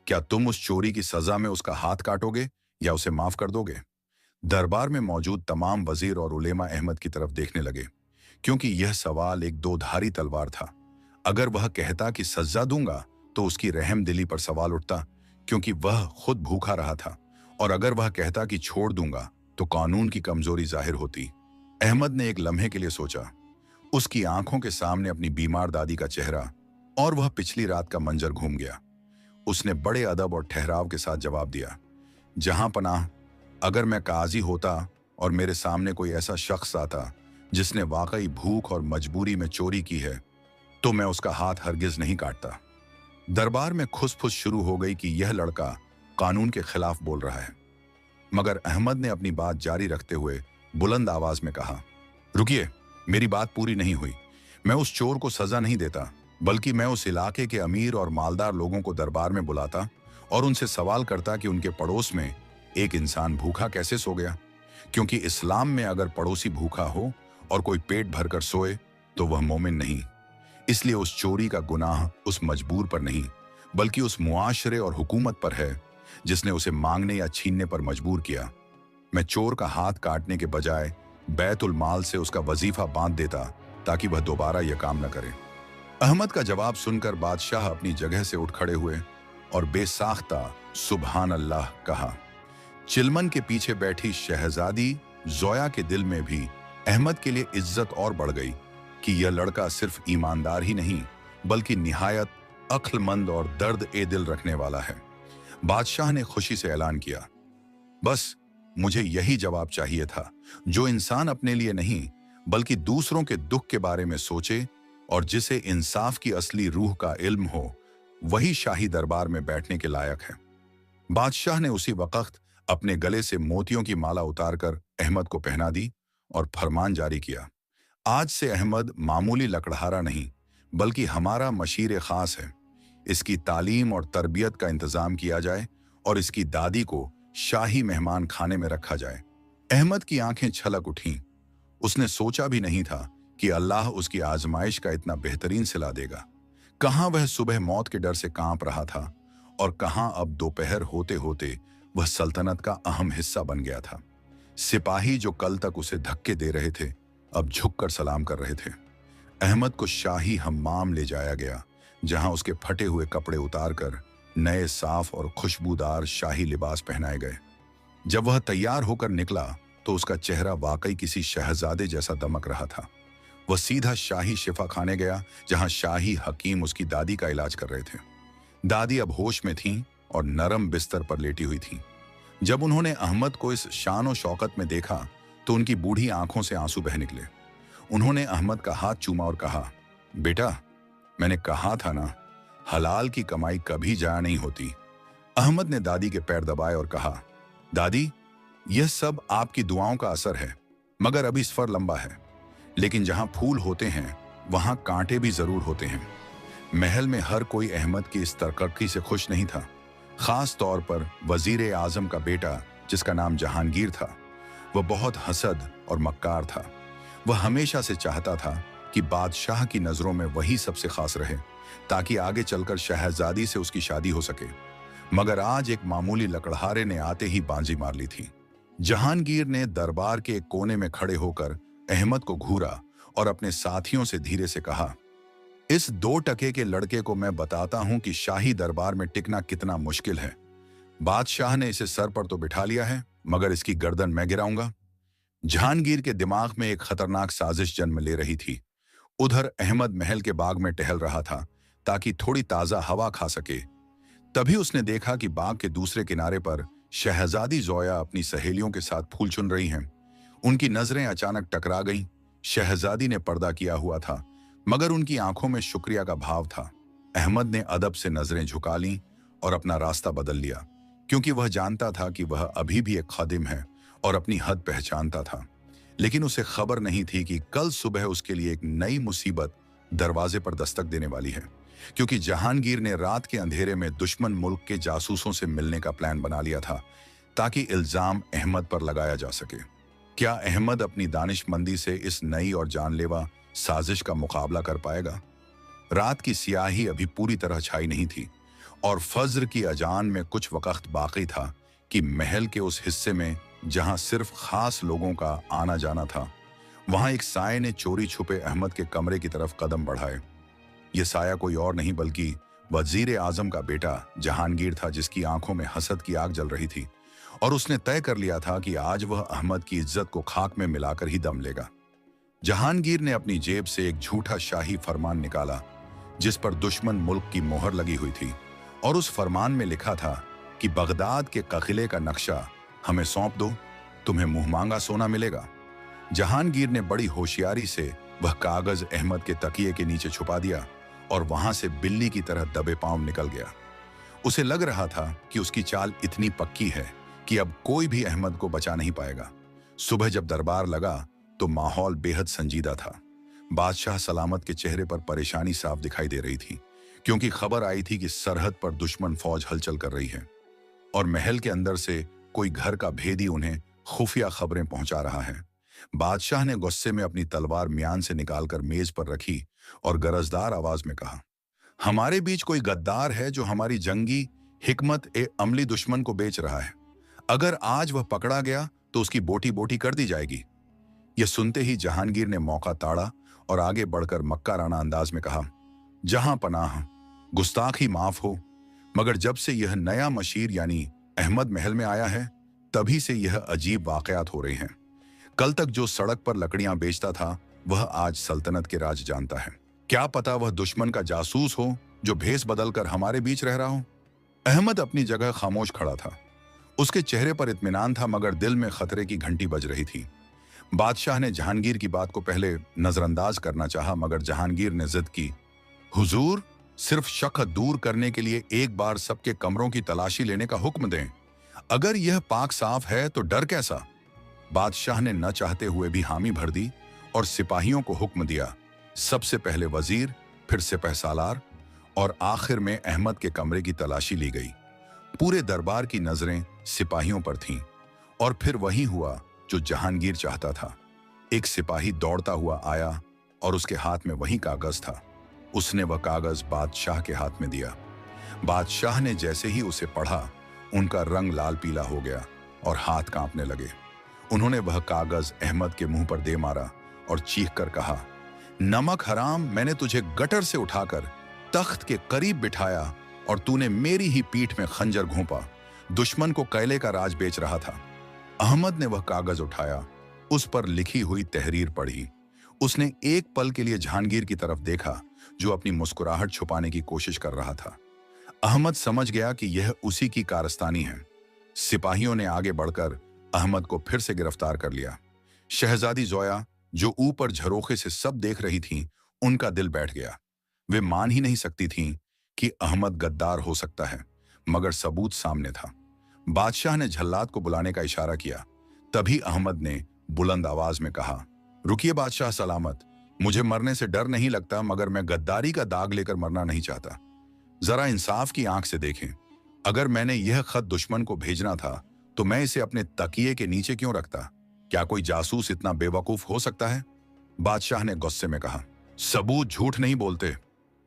क्या तुम उस चोरी की सजा में उसका हाथ काटोगे या उसे माफ कर दोगे? दरबार में मौजूद तमाम वजीर और उलेमा अहमद की तरफ देखने लगे, क्योंकि यह सवाल एक दो-धारी तलवार था। अगर वह कहता कि सजा दूंगा तो उसकी रहम दिली पर सवाल उठता, क्योंकि वह खुद भूखा रहा था, और अगर वह कहता कि छोड़ दूंगा तो कानून की कमजोरी जाहिर होती। अहमद ने एक लम्हे के लिए सोचा। उसकी आंखों के सामने अपनी बीमार दादी का चेहरा और वह पिछली रात का मंजर घूम गया। उसने बड़े अदब और ठहराव के साथ जवाब दिया, जहां पनाह, अगर मैं काजी होता और मेरे सामने कोई ऐसा शख्स आता जिसने वाकई भूख और मजबूरी में चोरी की है, तो मैं उसका हाथ हरगिज नहीं काटता। दरबार में खुसफुस शुरू हो गई कि यह लड़का कानून के खिलाफ बोल रहा है, मगर अहमद ने अपनी बात जारी रखते हुए बुलंद आवाज में कहा, रुकिए, मेरी बात पूरी नहीं हुई। मैं उस चोर को सजा नहीं देता, बल्कि मैं उस इलाके के अमीर और मालदार लोगों को दरबार में बुलाता और उनसे सवाल करता कि उनके पड़ोस में एक इंसान भूखा कैसे सो गया, क्योंकि इस्लाम में अगर पड़ोसी भूखा हो और कोई पेट भरकर सोए तो वह मोमिन नहीं। इसलिए उस चोरी का गुनाह उस मजबूर पर नहीं बल्कि उस मुआशरे और हुकूमत पर है जिसने उसे मांगने या छीनने पर मजबूर किया। मैं चोर का हाथ काटने के बजाय बैतुल माल से उसका वजीफा बांध देता ताकि वह दोबारा यह काम न करे। अहमद का जवाब सुनकर बादशाह अपनी जगह से उठ खड़े हुए और बेसाख्ता सुबहान अल्लाह कहा। चिलमन के पीछे बैठी शहजादी जोया के दिल में भी अहमद के लिए इज्जत और बढ़ गई कि यह लड़का सिर्फ ईमानदार ही नहीं बल्कि निहायत अक्लमंद और दर्द ए दिल रखने वाला है। बादशाह ने खुशी से ऐलान किया, बस मुझे यही जवाब चाहिए था, जो इंसान अपने लिए नहीं बल्कि दूसरों के दुख के बारे में सोचे और जिसे इंसाफ की असली रूह का इल्म हो, वही शाही दरबार में बैठने के लायक है। बादशाह ने उसी वक्त अपने गले से मोतियों की माला उतारकर अहमद को पहना दी और फरमान जारी किया, आज से अहमद मामूली लकड़हारा नहीं बल्कि हमारा मशीर खास है। इसकी तालीम और तरबियत का इंतजाम किया जाए और इसकी दादी को शाही मेहमान खाने में रखा जाए। अहमद की आंखें छलक उठीं। उसने सोचा भी नहीं था कि अल्लाह उसकी आजमाइश का इतना बेहतरीन सिला देगा। कहाँ वह सुबह मौत के डर से कांप रहा था और कहाँ अब दोपहर होते होते वह सल्तनत का अहम हिस्सा बन गया था। सिपाही जो कल तक उसे धक्के दे रहे थे, अब झुककर सलाम कर रहे थे। अहमद को शाही हम्माम ले जाया गया, जहां उसके फटे हुए कपड़े उतारकर नए साफ और खुशबूदार शाही लिबास पहनाए गए। जब वह तैयार होकर निकला तो उसका चेहरा वाकई किसी शहजादे जैसा दमक रहा था। वह सीधा शाही शिफा खाने गया, जहां शाही हकीम उसकी दादी का इलाज कर रहे थे। दादी अब होश में थीं और नरम बिस्तर पर लेटी हुई थीं। जब उन्होंने अहमद को इस शान और शौकत में देखा तो उनकी बूढ़ी आंखों से आंसू बह निकले। उन्होंने अहमद का हाथ चूमा और कहा, बेटा, मैंने कहा था ना, हलाल की कमाई कभी जाया नहीं होती। अहमद ने दादी के पैर दबाए और कहा, दादी, यह सब आपकी दुआओं का असर है, मगर अभी सफर लंबा है। लेकिन जहां फूल होते हैं वहां कांटे भी जरूर होते हैं। महल में हर कोई अहमद की इस तरक्की से खुश नहीं था, खास तौर पर वजीर आजम का बेटा जिसका नाम जहांगीर था। वह बहुत हसद और मक्कार था। वह हमेशा से चाहता था कि बादशाह की नजरों में वही सबसे खास रहे, ताकि आगे चलकर शहजादी से उसकी शादी हो सके। मगर आज एक मामूली लकड़हारे ने आते ही बाजी मार ली थी। जहांगीर ने दरबार के एक कोने में खड़े होकर अहमद को घूरा और अपने साथियों से धीरे से कहा, इस 2 टके के लड़के को मैं बताता हूं कि शाही दरबार में टिकना कितना मुश्किल है। बादशाह ने इसे सर पर तो बिठा लिया है, मगर इसकी गर्दन मैं गिराऊंगा। जहांगीर के दिमाग में एक खतरनाक साजिश जन्म ले रही थी। उधर अहमद महल के बाग में टहल रहा था ताकि थोड़ी ताजा हवा खा सके। तभी उसने देखा कि बाग के दूसरे किनारे पर शहजादी जोया अपनी सहेलियों के साथ फूल चुन रही हैं। उनकी नजरें अचानक टकरा गईं। शहजादी ने पर्दा किया हुआ था, मगर उनकी आंखों में शुक्रिया का भाव था। अहमद ने अदब से नजरें झुका लीं और अपना रास्ता बदल लिया, क्योंकि वह जानता था कि वह अभी भी एक खादिम है और अपनी हद पहचानता था। लेकिन उसे खबर नहीं थी कि कल सुबह उसके लिए एक नई मुसीबत दरवाजे पर दस्तक देने वाली है, क्योंकि जहांगीर ने रात के अंधेरे में दुश्मन मुल्क के जासूसों से मिलने का प्लान बना लिया था, ताकि इल्जाम अहमद पर लगाया जा सके। क्या अहमद अपनी दानिशमंदी से इस नई और जानलेवा साजिश का मुकाबला कर पाएगा? रात की स्याही अभी पूरी तरह छाई नहीं थी और फज्र की अजान में कुछ वक्त बाकी था कि महल के उस हिस्से में जहां सिर्फ खास लोगों का आना जाना था, वहां एक साये ने चोरी छुपे अहमद के कमरे की तरफ कदम बढ़ाए। यह साया कोई और नहीं बल्कि वजीर आजम का बेटा जहांगीर था, जिसकी आंखों में हसद की आग जल रही थी और उसने तय कर लिया था कि आज वह अहमद की इज्जत को खाक में मिलाकर ही दम लेगा। जहांगीर ने अपनी जेब से एक झूठा शाही फरमान निकाला, जिस पर दुश्मन मुल्क की मोहर लगी हुई थी, और उस फरमान में लिखा था कि बगदाद के किले का नक्शा हमें सौंप दो, तुम्हें मुंह मांगा सोना मिलेगा। जहांगीर ने बड़ी होशियारी से वह कागज अहमद के तकिए के नीचे छुपा दिया और वहां से बिल्ली की तरह दबे पांव निकल गया। उसे लग रहा था कि उसकी चाल इतनी पक्की है कि अब कोई भी अहमद को बचा नहीं पाएगा। सुबह जब दरबार लगा तो माहौल बेहद संजीदा था। बादशाह सलामत के चेहरे पर परेशानी साफ दिखाई दे रही थी, क्योंकि खबर आई थी कि सरहद पर दुश्मन फौज हलचल कर रही है और महल के अंदर से कोई घर का भेदी उन्हें खुफिया खबरें पहुंचा रहा है। बादशाह ने गुस्से में अपनी तलवार म्यान से निकालकर मेज पर रखी और गरजदार आवाज में कहा, हमारे बीच कोई गद्दार है जो हमारी जंगी हिकमत ए अमली दुश्मन को बेच रहा है। अगर आज वह पकड़ा गया तो उसकी बोटी बोटी कर दी जाएगी। यह सुनते ही जहांगीर ने मौका ताड़ा और आगे बढ़कर मक्काराना अंदाज में कहा, जहां पनाह, गुस्ताखी माफ हो, मगर जब से यह नया मशीर यानी अहमद महल में आया है, तभी से यह अजीब वाकयात हो रहे हैं। कल तक जो सड़क पर लकड़ियां बेचता था, वह आज सल्तनत के राज जानता है। क्या पता वह दुश्मन का जासूस हो जो भेस बदलकर हमारे बीच रह रहा हो। अहमद अपनी जगह खामोश खड़ा था। उसके चेहरे पर इत्मीनान था, मगर दिल में खतरे की घंटी बज रही थी। बादशाह ने जहांगीर की बात को पहले नजरअंदाज करना चाहा, मगर जहांगीर ने जिद की, हुजूर, सिर्फ शक दूर करने के लिए एक बार सबके कमरों की तलाशी लेने का हुक्म दें। अगर यह पाक साफ है तो डर कैसा। बादशाह ने न चाहते हुए भी हामी भर दी और सिपाहियों को हुक्म दिया। सबसे पहले वजीर, फिर सिपहसालार और आखिर में अहमद के कमरे की तलाशी ली गई। पूरे दरबार की नजरें सिपाहियों पर थीं और फिर वही हुआ जो जहांगीर चाहता था। एक सिपाही दौड़ता हुआ आया और उसके हाथ में वही कागज था। उसने वह कागज बादशाह के हाथ में दिया। बादशाह ने जैसे ही उसे पढ़ा, उनका रंग लाल पीला हो गया और हाथ कांपने लगे। उन्होंने वह कागज अहमद के मुंह पर दे मारा और चीख कर कहा, नमक हराम, मैंने तुझे गटर से उठाकर तख्त के करीब बिठाया और तूने मेरी ही पीठ में खंजर घोंपा। दुश्मन को कैले का राज बेच रहा था। अहमद ने वह कागज उठाया, उस पर लिखी हुई तहरीर पढ़ी। उसने एक पल के लिए जहांगीर की तरफ देखा, जो अपनी मुस्कुराहट छुपाने की कोशिश कर रहा था। अहमद समझ गया कि यह उसी की कारस्तानी है। सिपाहियों ने आगे बढ़कर अहमद को फिर से गिरफ्तार कर लिया। शहजादी जोया, जो ऊपर झरोखे से सब देख रही थीं, उनका दिल बैठ गया। वे मान ही नहीं सकती थीं कि अहमद गद्दार हो सकता है, मगर सबूत सामने था। बादशाह ने झल्लाद को बुलाने का इशारा किया। तभी अहमद ने बुलंद आवाज में कहा, रुकिए बादशाह सलामत, मुझे मरने से डर नहीं लगता, मगर मैं गद्दारी का दाग लेकर मरना नहीं चाहता। जरा इंसाफ की आंख से देखें। अगर मैंने यह खत दुश्मन को भेजना था तो मैं इसे अपने तकिए के नीचे क्यों रखता। क्या कोई जासूस इतना बेवकूफ हो सकता है। बादशाह ने गुस्से में कहा, सबूत झूठ नहीं बोलते।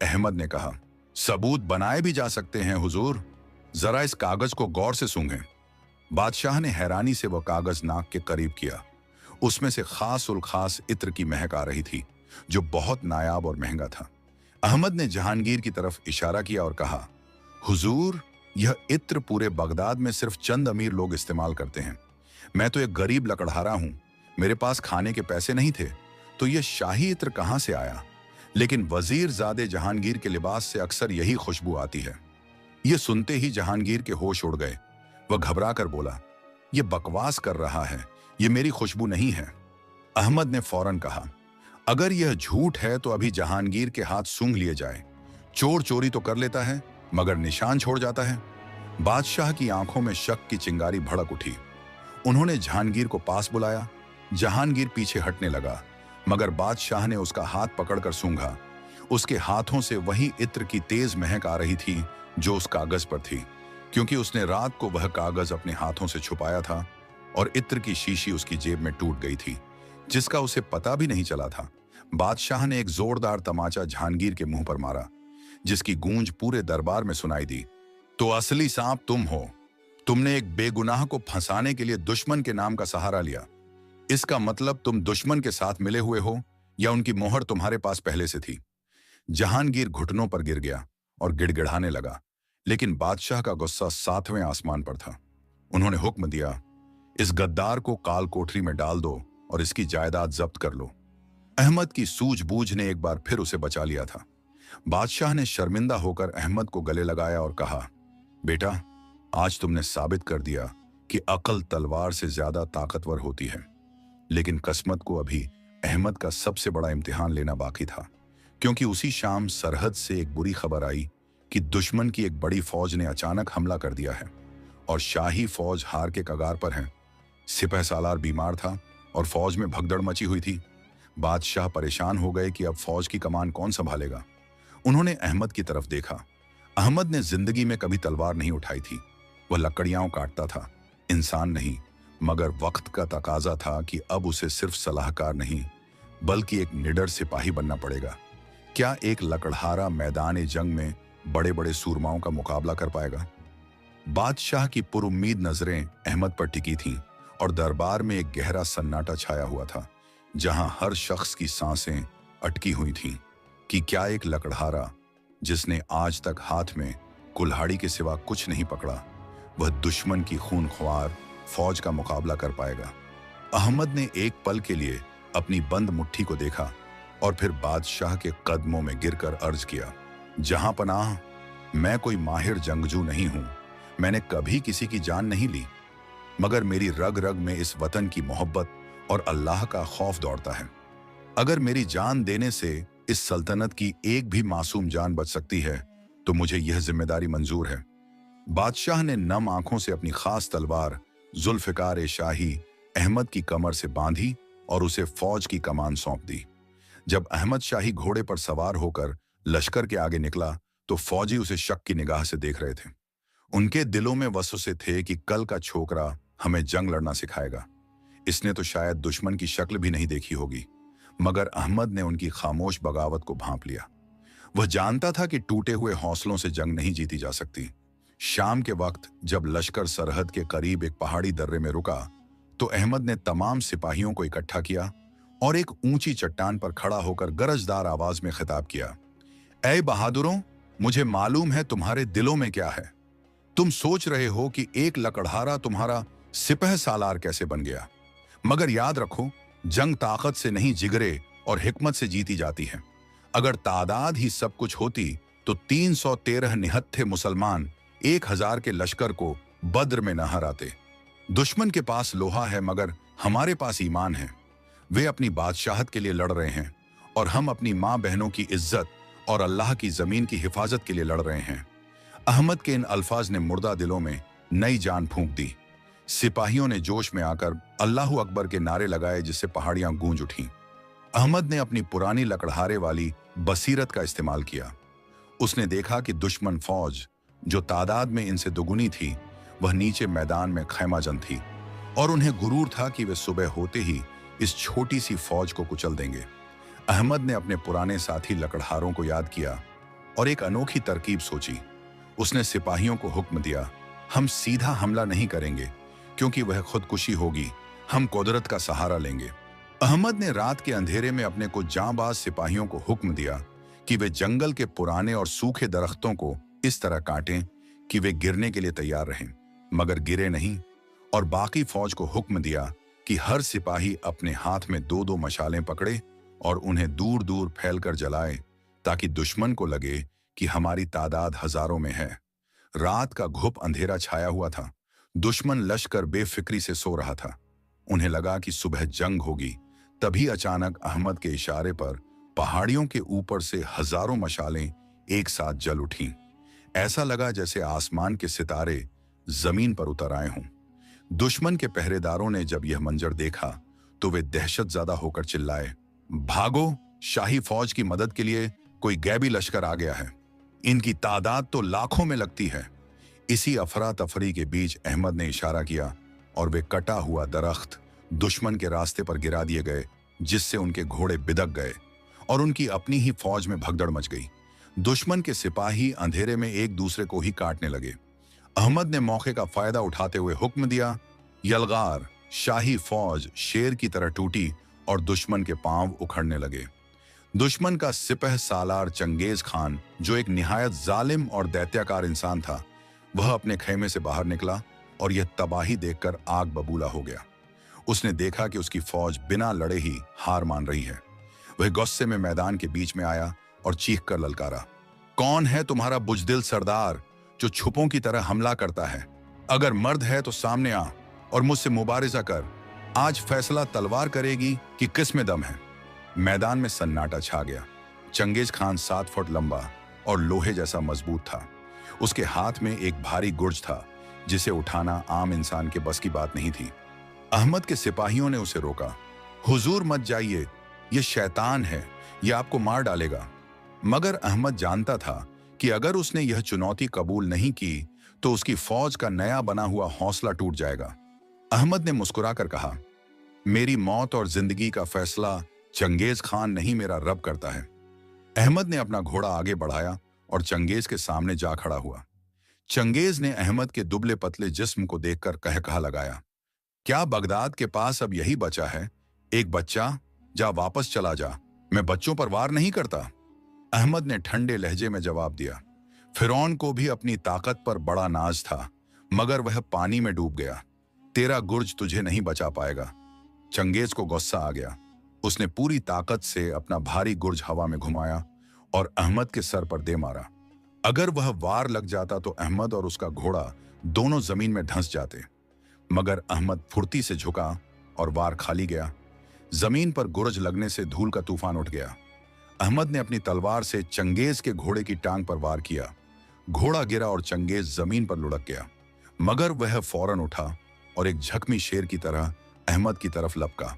अहमद ने कहा, सबूत बनाए भी जा सकते हैं हुजूर, जरा इस कागज को गौर से सूंघें। बादशाह ने हैरानी से वह कागज नाक के करीब किया। उसमें से खास उल खास इत्र की महक आ रही थी, जो बहुत नायाब और महंगा था। अहमद ने जहांगीर की तरफ इशारा किया और कहा, हुजूर, यह इत्र पूरे बगदाद में सिर्फ चंद अमीर लोग इस्तेमाल करते हैं। मैं तो एक गरीब लकड़हारा हूं, मेरे पास खाने के पैसे नहीं थे, तो यह शाही इत्र कहां से आया। लेकिन वजीर ज़ादे जहांगीर के लिबास से अक्सर यही खुशबू आती है। यह सुनते ही जहांगीर के होश उड़ गए। वह घबरा कर बोला, यह बकवास कर रहा है, यह मेरी खुशबू नहीं है। अहमद ने फौरन कहा, अगर यह झूठ है तो अभी जहांगीर के हाथ सूंघ लिए जाए। चोर चोरी तो कर लेता है, मगर निशान छोड़ जाता है। बादशाह की आंखों में शक की चिंगारी भड़क उठी। उन्होंने जहांगीर को पास बुलाया। जहांगीर पीछे हटने लगा, मगर बादशाह ने उसका हाथ पकड़कर सूंघा। उसके हाथों से वही इत्र की तेज महक आ रही थी जो उस कागज पर थी, क्योंकि उसने रात को वह कागज अपने हाथों से छुपाया था और इत्र की शीशी उसकी जेब में टूट गई थी, जिसका उसे पता भी नहीं चला था। बादशाह ने एक जोरदार तमाचा जहांगीर के मुंह पर मारा, जिसकी गूंज पूरे दरबार में सुनाई दी। तो असली सांप तुम हो। तुमने एक बेगुनाह को फंसाने के लिए दुश्मन के नाम का सहारा लिया। इसका मतलब तुम दुश्मन के साथ मिले हुए हो या उनकी मोहर तुम्हारे पास पहले से थी। जहांगीर घुटनों पर गिर गया और गिड़गिड़ाने लगा, लेकिन बादशाह का गुस्सा 7वें आसमान पर था। उन्होंने हुक्म दिया, इस गद्दार को काल कोठरी में डाल दो और इसकी जायदाद जब्त कर लो। अहमद की सूझबूझ ने एक बार फिर उसे बचा लिया था। बादशाह ने शर्मिंदा होकर अहमद को गले लगाया और कहा, बेटा, आज तुमने साबित कर दिया कि अक्ल तलवार से ज्यादा ताकतवर होती है। लेकिन किस्मत को अभी अहमद का सबसे बड़ा इम्तिहान लेना बाकी था, क्योंकि उसी शाम सरहद से एक बुरी खबर आई कि दुश्मन की एक बड़ी फौज ने अचानक हमला कर दिया है और शाही फौज हार के कगार पर है। सिपहसालार बीमार था और फौज में भगदड़ मची हुई थी। बादशाह परेशान हो गए कि अब फौज की कमान कौन संभालेगा। उन्होंने अहमद की तरफ देखा। अहमद ने जिंदगी में कभी तलवार नहीं उठाई थी। वह लकड़ियां काटता था, इंसान नहीं। मगर वक्त का तकाजा था कि अब उसे सिर्फ सलाहकार नहीं, बल्कि एक निडर सिपाही बनना पड़ेगा। क्या एक लकड़हारा मैदान जंग में बड़े बड़े सूरमाओं का मुकाबला कर पाएगा। बादशाह की पुरुम्मीद नजरें अहमद पर टिकी थीं और दरबार में एक गहरा सन्नाटा छाया हुआ था, जहां हर शख्स की सांसें अटकी हुई थीं कि क्या एक लकड़हारा, जिसने आज तक हाथ में कुल्हाड़ी के सिवा कुछ नहीं पकड़ा, वह दुश्मन की खूनख्वार फौज का मुकाबला कर पाएगा। अहमद ने एक पल के लिए अपनी बंद मुट्ठी को देखा, और फिर बादशाह के कदमों में गिरकर अर्ज किया, जहां पनाह, मैं कोई माहिर जंगजू नहीं हूं, मैंने कभी किसी की जान नहीं ली, मगर मेरी रग रग में इस वतन की मोहब्बत और अल्लाह का खौफ दौड़ता है। अगर मेरी जान देने से इस सल्तनत की एक भी मासूम जान बच सकती है तो मुझे यह जिम्मेदारी मंजूर है। बादशाह ने नम आंखों से अपनी खास तलवार जुल्फिकार शाही अहमद की कमर से बांधी और उसे फौज की कमान सौंप दी। जब अहमद शाही घोड़े पर सवार होकर लश्कर के आगे निकला तो फौजी उसे शक की निगाह से देख रहे थे। उनके दिलों में वसवसे थे कि कल का छोकरा हमें जंग लड़ना सिखाएगा। इसने तो शायद दुश्मन की शक्ल भी नहीं देखी होगी, मगर अहमद ने उनकी खामोश बगावत को भांप लिया। वह जानता था कि टूटे हुए हौसलों से जंग नहीं जीती जा सकती। शाम के वक्त जब लश्कर सरहद के करीब एक पहाड़ी दर्रे में रुका तो अहमद ने तमाम सिपाहियों को इकट्ठा किया और एक ऊंची चट्टान पर खड़ा होकर गरजदार आवाज में खिताब किया, ऐ बहादुरों, मुझे मालूम है तुम्हारे दिलों में क्या है। तुम सोच रहे हो कि एक लकड़हारा तुम्हारा सिपह सालार कैसे बन गया, मगर याद रखो, जंग ताकत से नहीं जिगरे और हिकमत से जीती जाती है। अगर तादाद ही सब कुछ होती तो 313 निहत्थे मुसलमान 1000 के लश्कर को बद्र में न हराते। दुश्मन के पास लोहा है मगर हमारे पास ईमान है। वे अपनी बादशाहत के लिए लड़ रहे हैं और हम अपनी माँ बहनों की इज्जत और अल्लाह की जमीन की हिफाजत के लिए लड़ रहे हैं। अहमद के इन अल्फाज ने मुर्दा दिलों में नई जान फूंक दी। सिपाहियों ने जोश में आकर अल्लाहू अकबर के नारे लगाए जिससे पहाड़ियां गूंज उठीं। अहमद ने अपनी पुरानी लकड़हारे वाली बसीरत का इस्तेमाल किया। उसने देखा कि दुश्मन फौज जो तादाद में इनसे दुगुनी थी वह नीचे मैदान में खैमाजन थी और उन्हें गुरूर था कि वे सुबह होते ही इस छोटी सी फौज को कुचल देंगे। अहमद ने अपने पुराने साथी लकड़हारों को याद किया और एक अनोखी तरकीब सोची। उसने सिपाहियों को हुक्म दिया, हम सीधा हमला नहीं करेंगे क्योंकि वह खुदकुशी होगी, हम कुदरत का सहारा लेंगे। अहमद ने रात के अंधेरे में अपने कुछ जांबाज सिपाहियों को हुक्म दिया कि वे जंगल के पुराने और सूखे दरख्तों को इस तरह काटें कि वे गिरने के लिए तैयार रहें, मगर गिरे नहीं, और बाकी फौज को हुक्म दिया कि हर सिपाही अपने हाथ में 2-2 मशालें पकड़े और उन्हें दूर दूर फैलकर जलाए ताकि दुश्मन को लगे कि हमारी तादाद हजारों में है। रात का घुप अंधेरा छाया हुआ था। दुश्मन लश्कर बेफिक्री से सो रहा था। उन्हें लगा कि सुबह जंग होगी। तभी अचानक अहमद के इशारे पर पहाड़ियों के ऊपर से हजारों मशालें एक साथ जल उठीं। ऐसा लगा जैसे आसमान के सितारे जमीन पर उतर आए हों। दुश्मन के पहरेदारों ने जब यह मंजर देखा तो वे दहशतज़दा होकर चिल्लाए, भागो, शाही फौज की मदद के लिए कोई गैबी लश्कर आ गया है। इनकी तादाद तो लाखों में लगती है। इसी अफरा तफरी के बीच अहमद ने इशारा किया और वे कटा हुआ दरख्त दुश्मन के रास्ते पर गिरा दिए गए, जिससे उनके घोड़े बिदक गए और उनकी अपनी ही फौज में भगदड़ मच गई। दुश्मन के सिपाही अंधेरे में एक दूसरे को ही काटने लगे। अहमद ने मौके का फायदा उठाते हुए हुक्म दिया, यलगार, शाही फौज शेर की तरह टूटी और दुश्मन के पांव उखड़ने लगे। दुश्मन का सिपह सालार चंगेज खान, जो एक निहायत जालिम और दैत्याकार इंसान था, वह अपने खेमे से बाहर निकला और यह तबाही देखकर आग बबूला हो गया। उसने देखा कि उसकी फौज बिना लड़े ही हार मान रही है। वह गुस्से में मैदान के बीच में आया और चीख कर ललकारा, कौन है तुम्हारा बुजदिल सरदार जो छुपों की तरह हमला करता है? अगर मर्द है तो सामने आ और मुझसे मुबारिजा कर। आज फैसला तलवार करेगी कि किस में दम है। मैदान में सन्नाटा छा गया। चंगेज खान 7 फुट लंबा और लोहे जैसा मजबूत था। उसके हाथ में एक भारी गुर्ज था जिसे उठाना आम इंसान के बस की बात नहीं थी। अहमद के सिपाहियों ने उसे रोका, हुजूर मत जाइए, यह शैतान है, यह आपको मार डालेगा। मगर अहमद जानता था कि अगर उसने यह चुनौती कबूल नहीं की तो उसकी फौज का नया बना हुआ हौसला टूट जाएगा। अहमद ने मुस्कुराकर कहा, मेरी मौत और जिंदगी का फैसला चंगेज खान नहीं, मेरा रब करता है। अहमद ने अपना घोड़ा आगे बढ़ाया और चंगेज के सामने जा खड़ा हुआ। चंगेज ने अहमद के दुबले पतले जिस्म को देखकर कहकहा लगाया, क्या बगदाद के पास अब यही बचा है? एक बच्चा? जा वापस चला जा, मैं बच्चों पर वार नहीं करता। अहमद ने ठंडे लहजे में जवाब दिया, फिरौन को भी अपनी ताकत पर बड़ा नाज था, मगर वह पानी में डूब गया। तेरा गुर्ज तुझे नहीं बचा पाएगा। चंगेज को गुस्सा आ गया। उसने पूरी ताकत से अपना भारी गुर्ज हवा में घुमाया और अहमद के सर पर दे मारा। अगर वह वार लग जाता तो अहमद और उसका घोड़ा दोनों जमीन में धंस जाते, मगर अहमद फुर्ती से झुका और वार खाली गया। जमीन पर गुर्ज लगने से धूल का तूफान उठ गया। अहमद ने अपनी तलवार से चंगेज के घोड़े की टांग पर वार किया। घोड़ा गिरा और चंगेज जमीन पर लुढ़क गया, मगर वह फौरन उठा और एक झकमी शेर की तरह अहमद की तरफ लपका।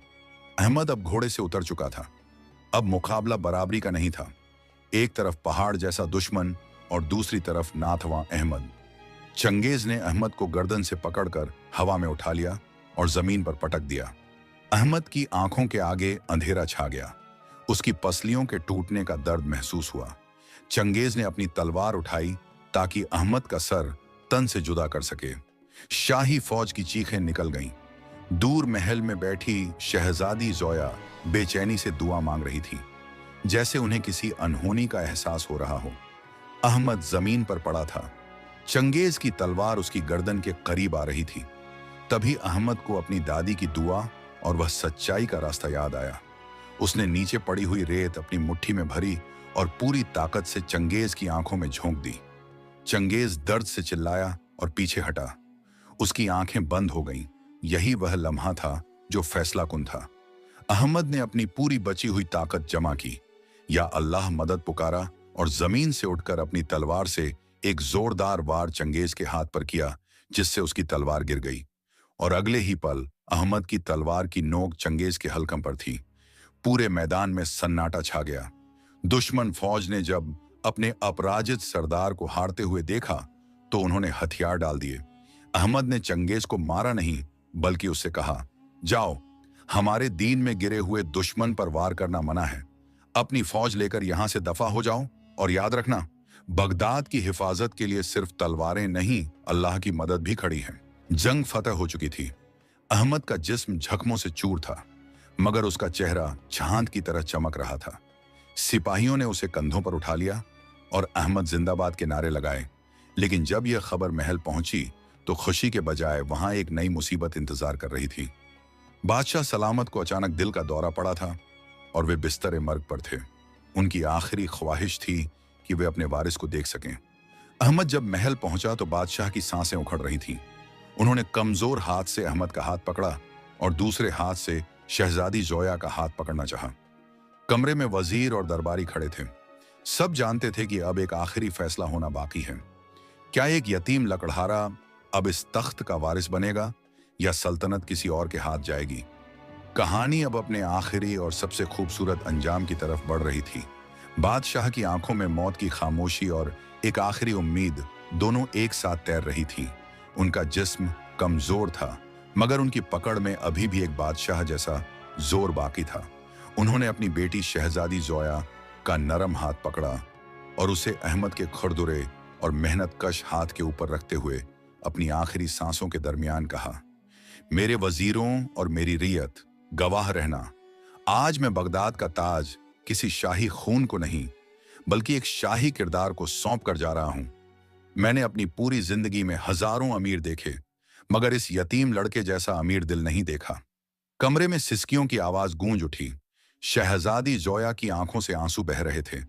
अहमद अब घोड़े से उतर चुका था। अब मुकाबला बराबरी का नहीं था। एक तरफ पहाड़ जैसा दुश्मन और दूसरी तरफ नाथवां अहमद। चंगेज ने अहमद को गर्दन से पकड़कर हवा में उठा लिया और जमीन पर पटक दिया। अहमद की आंखों के आगे अंधेरा छा गया। उसकी पसलियों के टूटने का दर्द महसूस हुआ। चंगेज ने अपनी तलवार उठाई ताकि अहमद का सर तन से जुदा कर सके। शाही फौज की चीखें निकल गईं। दूर महल में बैठी शहजादी जोया बेचैनी से दुआ मांग रही थी, जैसे उन्हें किसी अनहोनी का एहसास हो रहा हो। अहमद जमीन पर पड़ा था। चंगेज की तलवार उसकी गर्दन के करीब आ रही थी। तभी अहमद को अपनी दादी की दुआ और वह सच्चाई का रास्ता याद आया। उसने नीचे पड़ी हुई रेत अपनी मुट्ठी में भरी और पूरी ताकत से चंगेज की आंखों में झोंक दी। चंगेज दर्द से चिल्लाया और पीछे हटा। उसकी आंखें बंद हो गईं। यही वह लम्हा था जो फैसलाकुन था। अहमद ने अपनी पूरी बची हुई ताकत जमा की, या अल्लाह मदद पुकारा और जमीन से उठकर अपनी तलवार से एक जोरदार वार चंगेज के हाथ पर किया, जिससे उसकी तलवार गिर गई। और अगले ही पल अहमद की तलवार की नोक चंगेज के हल्कम पर थी। पूरे मैदान में सन्नाटा छा गया। दुश्मन फौज ने जब अपने अपराजित सरदार को हारते हुए देखा तो उन्होंने हथियार डाल दिए। अहमद ने चंगेज को मारा नहीं, बल्कि उससे कहा, जाओ, हमारे दीन में गिरे हुए दुश्मन पर वार करना मना है। अपनी फौज लेकर यहां से दफा हो जाओ और याद रखना, बगदाद की हिफाजत के लिए सिर्फ तलवारें नहीं, अल्लाह की मदद भी खड़ी है। जंग फतह हो चुकी थी। अहमद का जिस्म जख्मों से चूर था, मगर उसका चेहरा चांद की तरह चमक रहा था। सिपाहियों ने उसे कंधों पर उठा लिया और अहमद जिंदाबाद के नारे लगाए। लेकिन जब यह खबर महल पहुंची तो खुशी के बजाय वहां एक नई मुसीबत इंतजार कर रही थी। बादशाह सलामत को अचानक दिल का दौरा पड़ा था और वे बिस्तर मर्ग पर थे। उनकी आखिरी ख्वाहिश थी कि वे अपने वारिस को देख सकें। अहमद जब महल पहुंचा तो बादशाह की सांसें उखड़ रही थीं। उन्होंने कमजोर हाथ से अहमद का हाथ पकड़ा और दूसरे हाथ से शहजादी जोया का हाथ पकड़ना चाहा। कमरे में वजीर और दरबारी खड़े थे। सब जानते थे कि अब एक आखिरी फैसला होना बाकी है। क्या एक यतीम लकड़हारा अब इस तख्त का वारिस बनेगा या सल्तनत किसी और के हाथ जाएगी? कहानी अब अपने आखिरी और सबसे खूबसूरत अंजाम की तरफ बढ़ रही थी। बादशाह की आंखों में मौत की खामोशी और एक आखिरी उम्मीद दोनों एक साथ तैर रही थी। उनका जिस्म कमजोर था, मगर उनकी पकड़ में अभी भी एक बादशाह जैसा जोर बाकी था। उन्होंने अपनी बेटी शहजादी जोया का नरम हाथ पकड़ा और उसे अहमद के खुरदुरे और मेहनत कश हाथ के ऊपर रखते हुए अपनी आखिरी सांसों के दरमियान कहा, मेरे वजीरों और मेरी रियत, गवाह रहना, आज मैं बगदाद का ताज किसी शाही खून को नहीं, बल्कि एक शाही किरदार को सौंप कर जा रहा हूं। मैंने अपनी पूरी जिंदगी में हजारों अमीर देखे, मगर इस यतीम लड़के जैसा अमीर दिल नहीं देखा। कमरे में सिसकियों की आवाज गूंज उठी। शहजादी जोया की आंखों से आंसू बह रहे थे,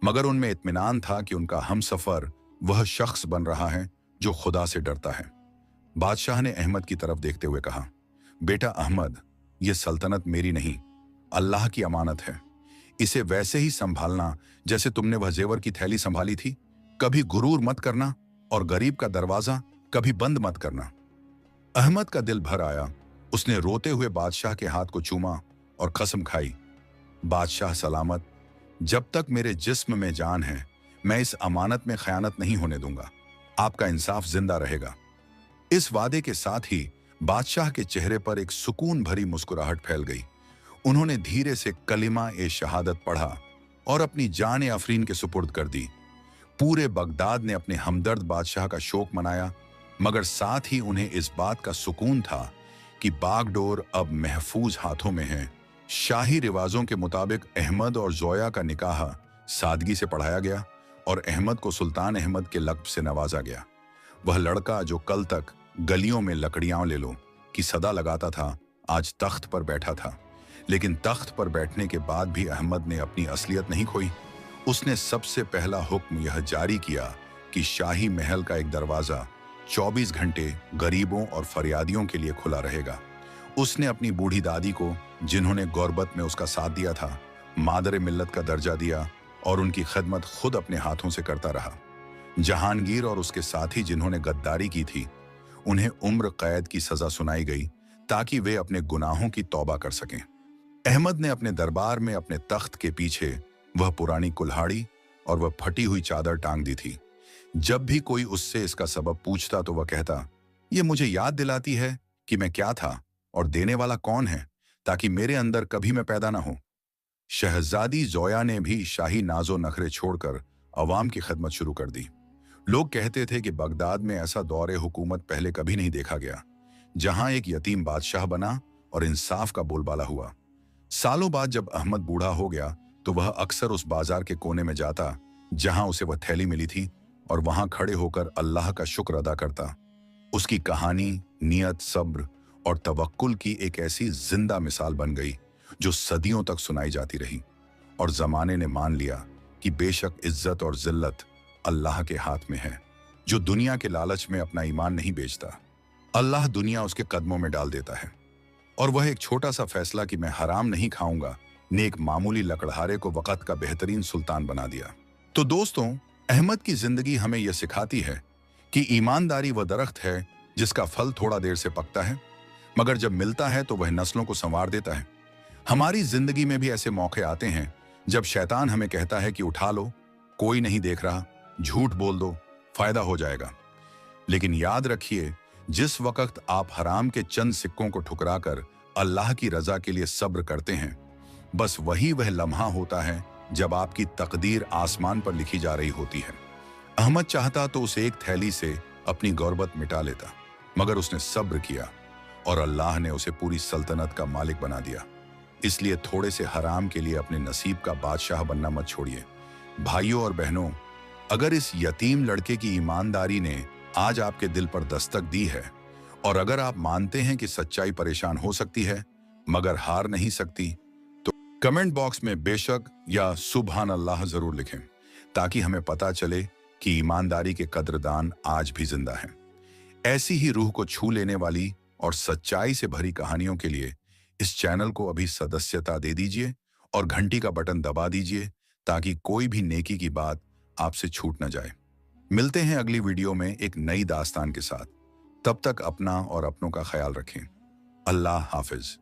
मगर उनमें इत्मीनान था कि उनका हमसफर वह शख्स बन रहा है जो खुदा से डरता है। बादशाह ने अहमद की तरफ देखते हुए कहा, बेटा अहमद, यह सल्तनत मेरी नहीं, अल्लाह की अमानत है। इसे वैसे ही संभालना जैसे तुमने वह जेवर की थैली संभाली थी। कभी गुरूर मत करना और गरीब का दरवाजा कभी बंद मत करना। अहमद का दिल भर आया। उसने रोते हुए बादशाह के हाथ को चूमा और कसम खाई, बादशाह सलामत, जब तक मेरे जिस्म में जान है, मैं इस अमानत में खयानत नहीं होने दूंगा। आपका इंसाफ जिंदा रहेगा। इस वादे के साथ ही बादशाह के चेहरे पर एक सुकून भरी मुस्कुराहट फैल गई। उन्होंने धीरे से कलिमा ए शहादत पढ़ा और अपनी जान अफरीन के सुपुर्द कर दी। पूरे बगदाद ने अपने हमदर्द बादशाह का शोक मनाया, मगर साथ ही उन्हें इस बात का सुकून था कि बागडोर अब महफूज हाथों में है। शाही रिवाजों के मुताबिक अहमद और जोया का निकाह सादगी से पढ़ाया गया और अहमद को सुल्तान अहमद के लक़्ब से नवाजा गया। वह लड़का जो कल तक गलियों में लकड़ियां ले लो की सदा लगाता था, आज तख्त पर बैठा था। लेकिन तख्त पर बैठने के बाद भी अहमद ने अपनी असलियत नहीं खोई। उसने सबसे पहला हुक्म यह जारी किया कि शाही महल का एक दरवाजा 24 घंटे गरीबों और फरियादियों के लिए खुला रहेगा। उसने अपनी बूढ़ी दादी को, जिन्होंने गुर्बत में उसका साथ दिया था, मादर मिल्लत का दर्जा दिया और उनकी खिदमत खुद अपने हाथों से करता रहा। जहांगीर और उसके साथी जिन्होंने गद्दारी की थी, उन्हें उम्र कैद की सजा सुनाई गई ताकि वे अपने गुनाहों की तौबा कर सकें। अहमद ने अपने दरबार में अपने तख्त के पीछे वह पुरानी कुल्हाड़ी और वह फटी हुई चादर टांग दी थी। जब भी कोई उससे इसका सबब पूछता तो वह कहता, "यह मुझे याद दिलाती है कि मैं क्या था और देने वाला कौन है, ताकि मेरे अंदर कभी मैं पैदा ना हो।" शहजादी जोया ने भी शाही नाजो नखरे छोड़कर अवाम की खिदमत शुरू कर दी। लोग कहते थे कि बगदाद में ऐसा दौरे हुकूमत पहले कभी नहीं देखा गया, जहां एक यतीम बादशाह बना और इंसाफ का बोलबाला हुआ। सालों बाद जब अहमद बूढ़ा हो गया तो वह अक्सर उस बाजार के कोने में जाता जहां उसे वह थैली मिली थी और वहां खड़े होकर अल्लाह का शुक्र अदा करता। उसकी कहानी, नियत, सब्र और तवक्कुल की एक ऐसी जिंदा मिसाल बन गई जो सदियों तक सुनाई जाती रही, और जमाने ने मान लिया कि बेशक इज्जत और जिल्लत अल्लाह के हाथ में है, जो दुनिया के लालच में अपना ईमान नहीं बेचता। अल्लाह दुनिया उसके कदमों में डाल देता है। और वह एक छोटा सा फैसला कि मैं हराम नहीं खाऊंगा ने एक मामूली लकड़हारे को वक़्त का बेहतरीन सुल्तान बना दिया। तो दोस्तों, अहमद की जिंदगी हमें यह सिखाती है कि ईमानदारी वह दरख्त है जिसका फल थोड़ा देर से पकता है, मगर जब मिलता है तो वह नस्लों को संवार देता है। हमारी जिंदगी में भी ऐसे मौके आते हैं जब शैतान हमें कहता है कि उठा लो, कोई नहीं देख रहा, झूठ बोल दो, फायदा हो जाएगा। लेकिन याद रखिए, जिस वक्त आप हराम के चंद सिक्कों को ठुकराकर अल्लाह की रजा के लिए सब्र करते हैं, बस वही वह लम्हा होता है जब आपकी तकदीर आसमान पर लिखी जा रही होती है। अहमद चाहता तो उस एक थैली से अपनी गुर्बत मिटा लेता, मगर उसने सब्र किया और अल्लाह ने उसे पूरी सल्तनत का मालिक बना दिया। इसलिए थोड़े से हराम के लिए अपने नसीब का बादशाह बनना मत छोड़िए। भाइयों और बहनों, अगर इस यतीम लड़के की ईमानदारी ने आज आपके दिल पर दस्तक दी है, और अगर आप मानते हैं कि सच्चाई परेशान हो सकती है मगर हार नहीं सकती, तो कमेंट बॉक्स में बेशक या सुभान अल्लाह जरूर लिखें, ताकि हमें पता चले कि ईमानदारी के कद्रदान आज भी जिंदा हैं। ऐसी ही रूह को छू लेने वाली और सच्चाई से भरी कहानियों के लिए इस चैनल को अभी सदस्यता दे दीजिए और घंटी का बटन दबा दीजिए, ताकि कोई भी नेकी की बात आपसे छूट न जाए। मिलते हैं अगली वीडियो में एक नई दास्तान के साथ। तब तक अपना और अपनों का ख्याल रखें। अल्लाह हाफिज।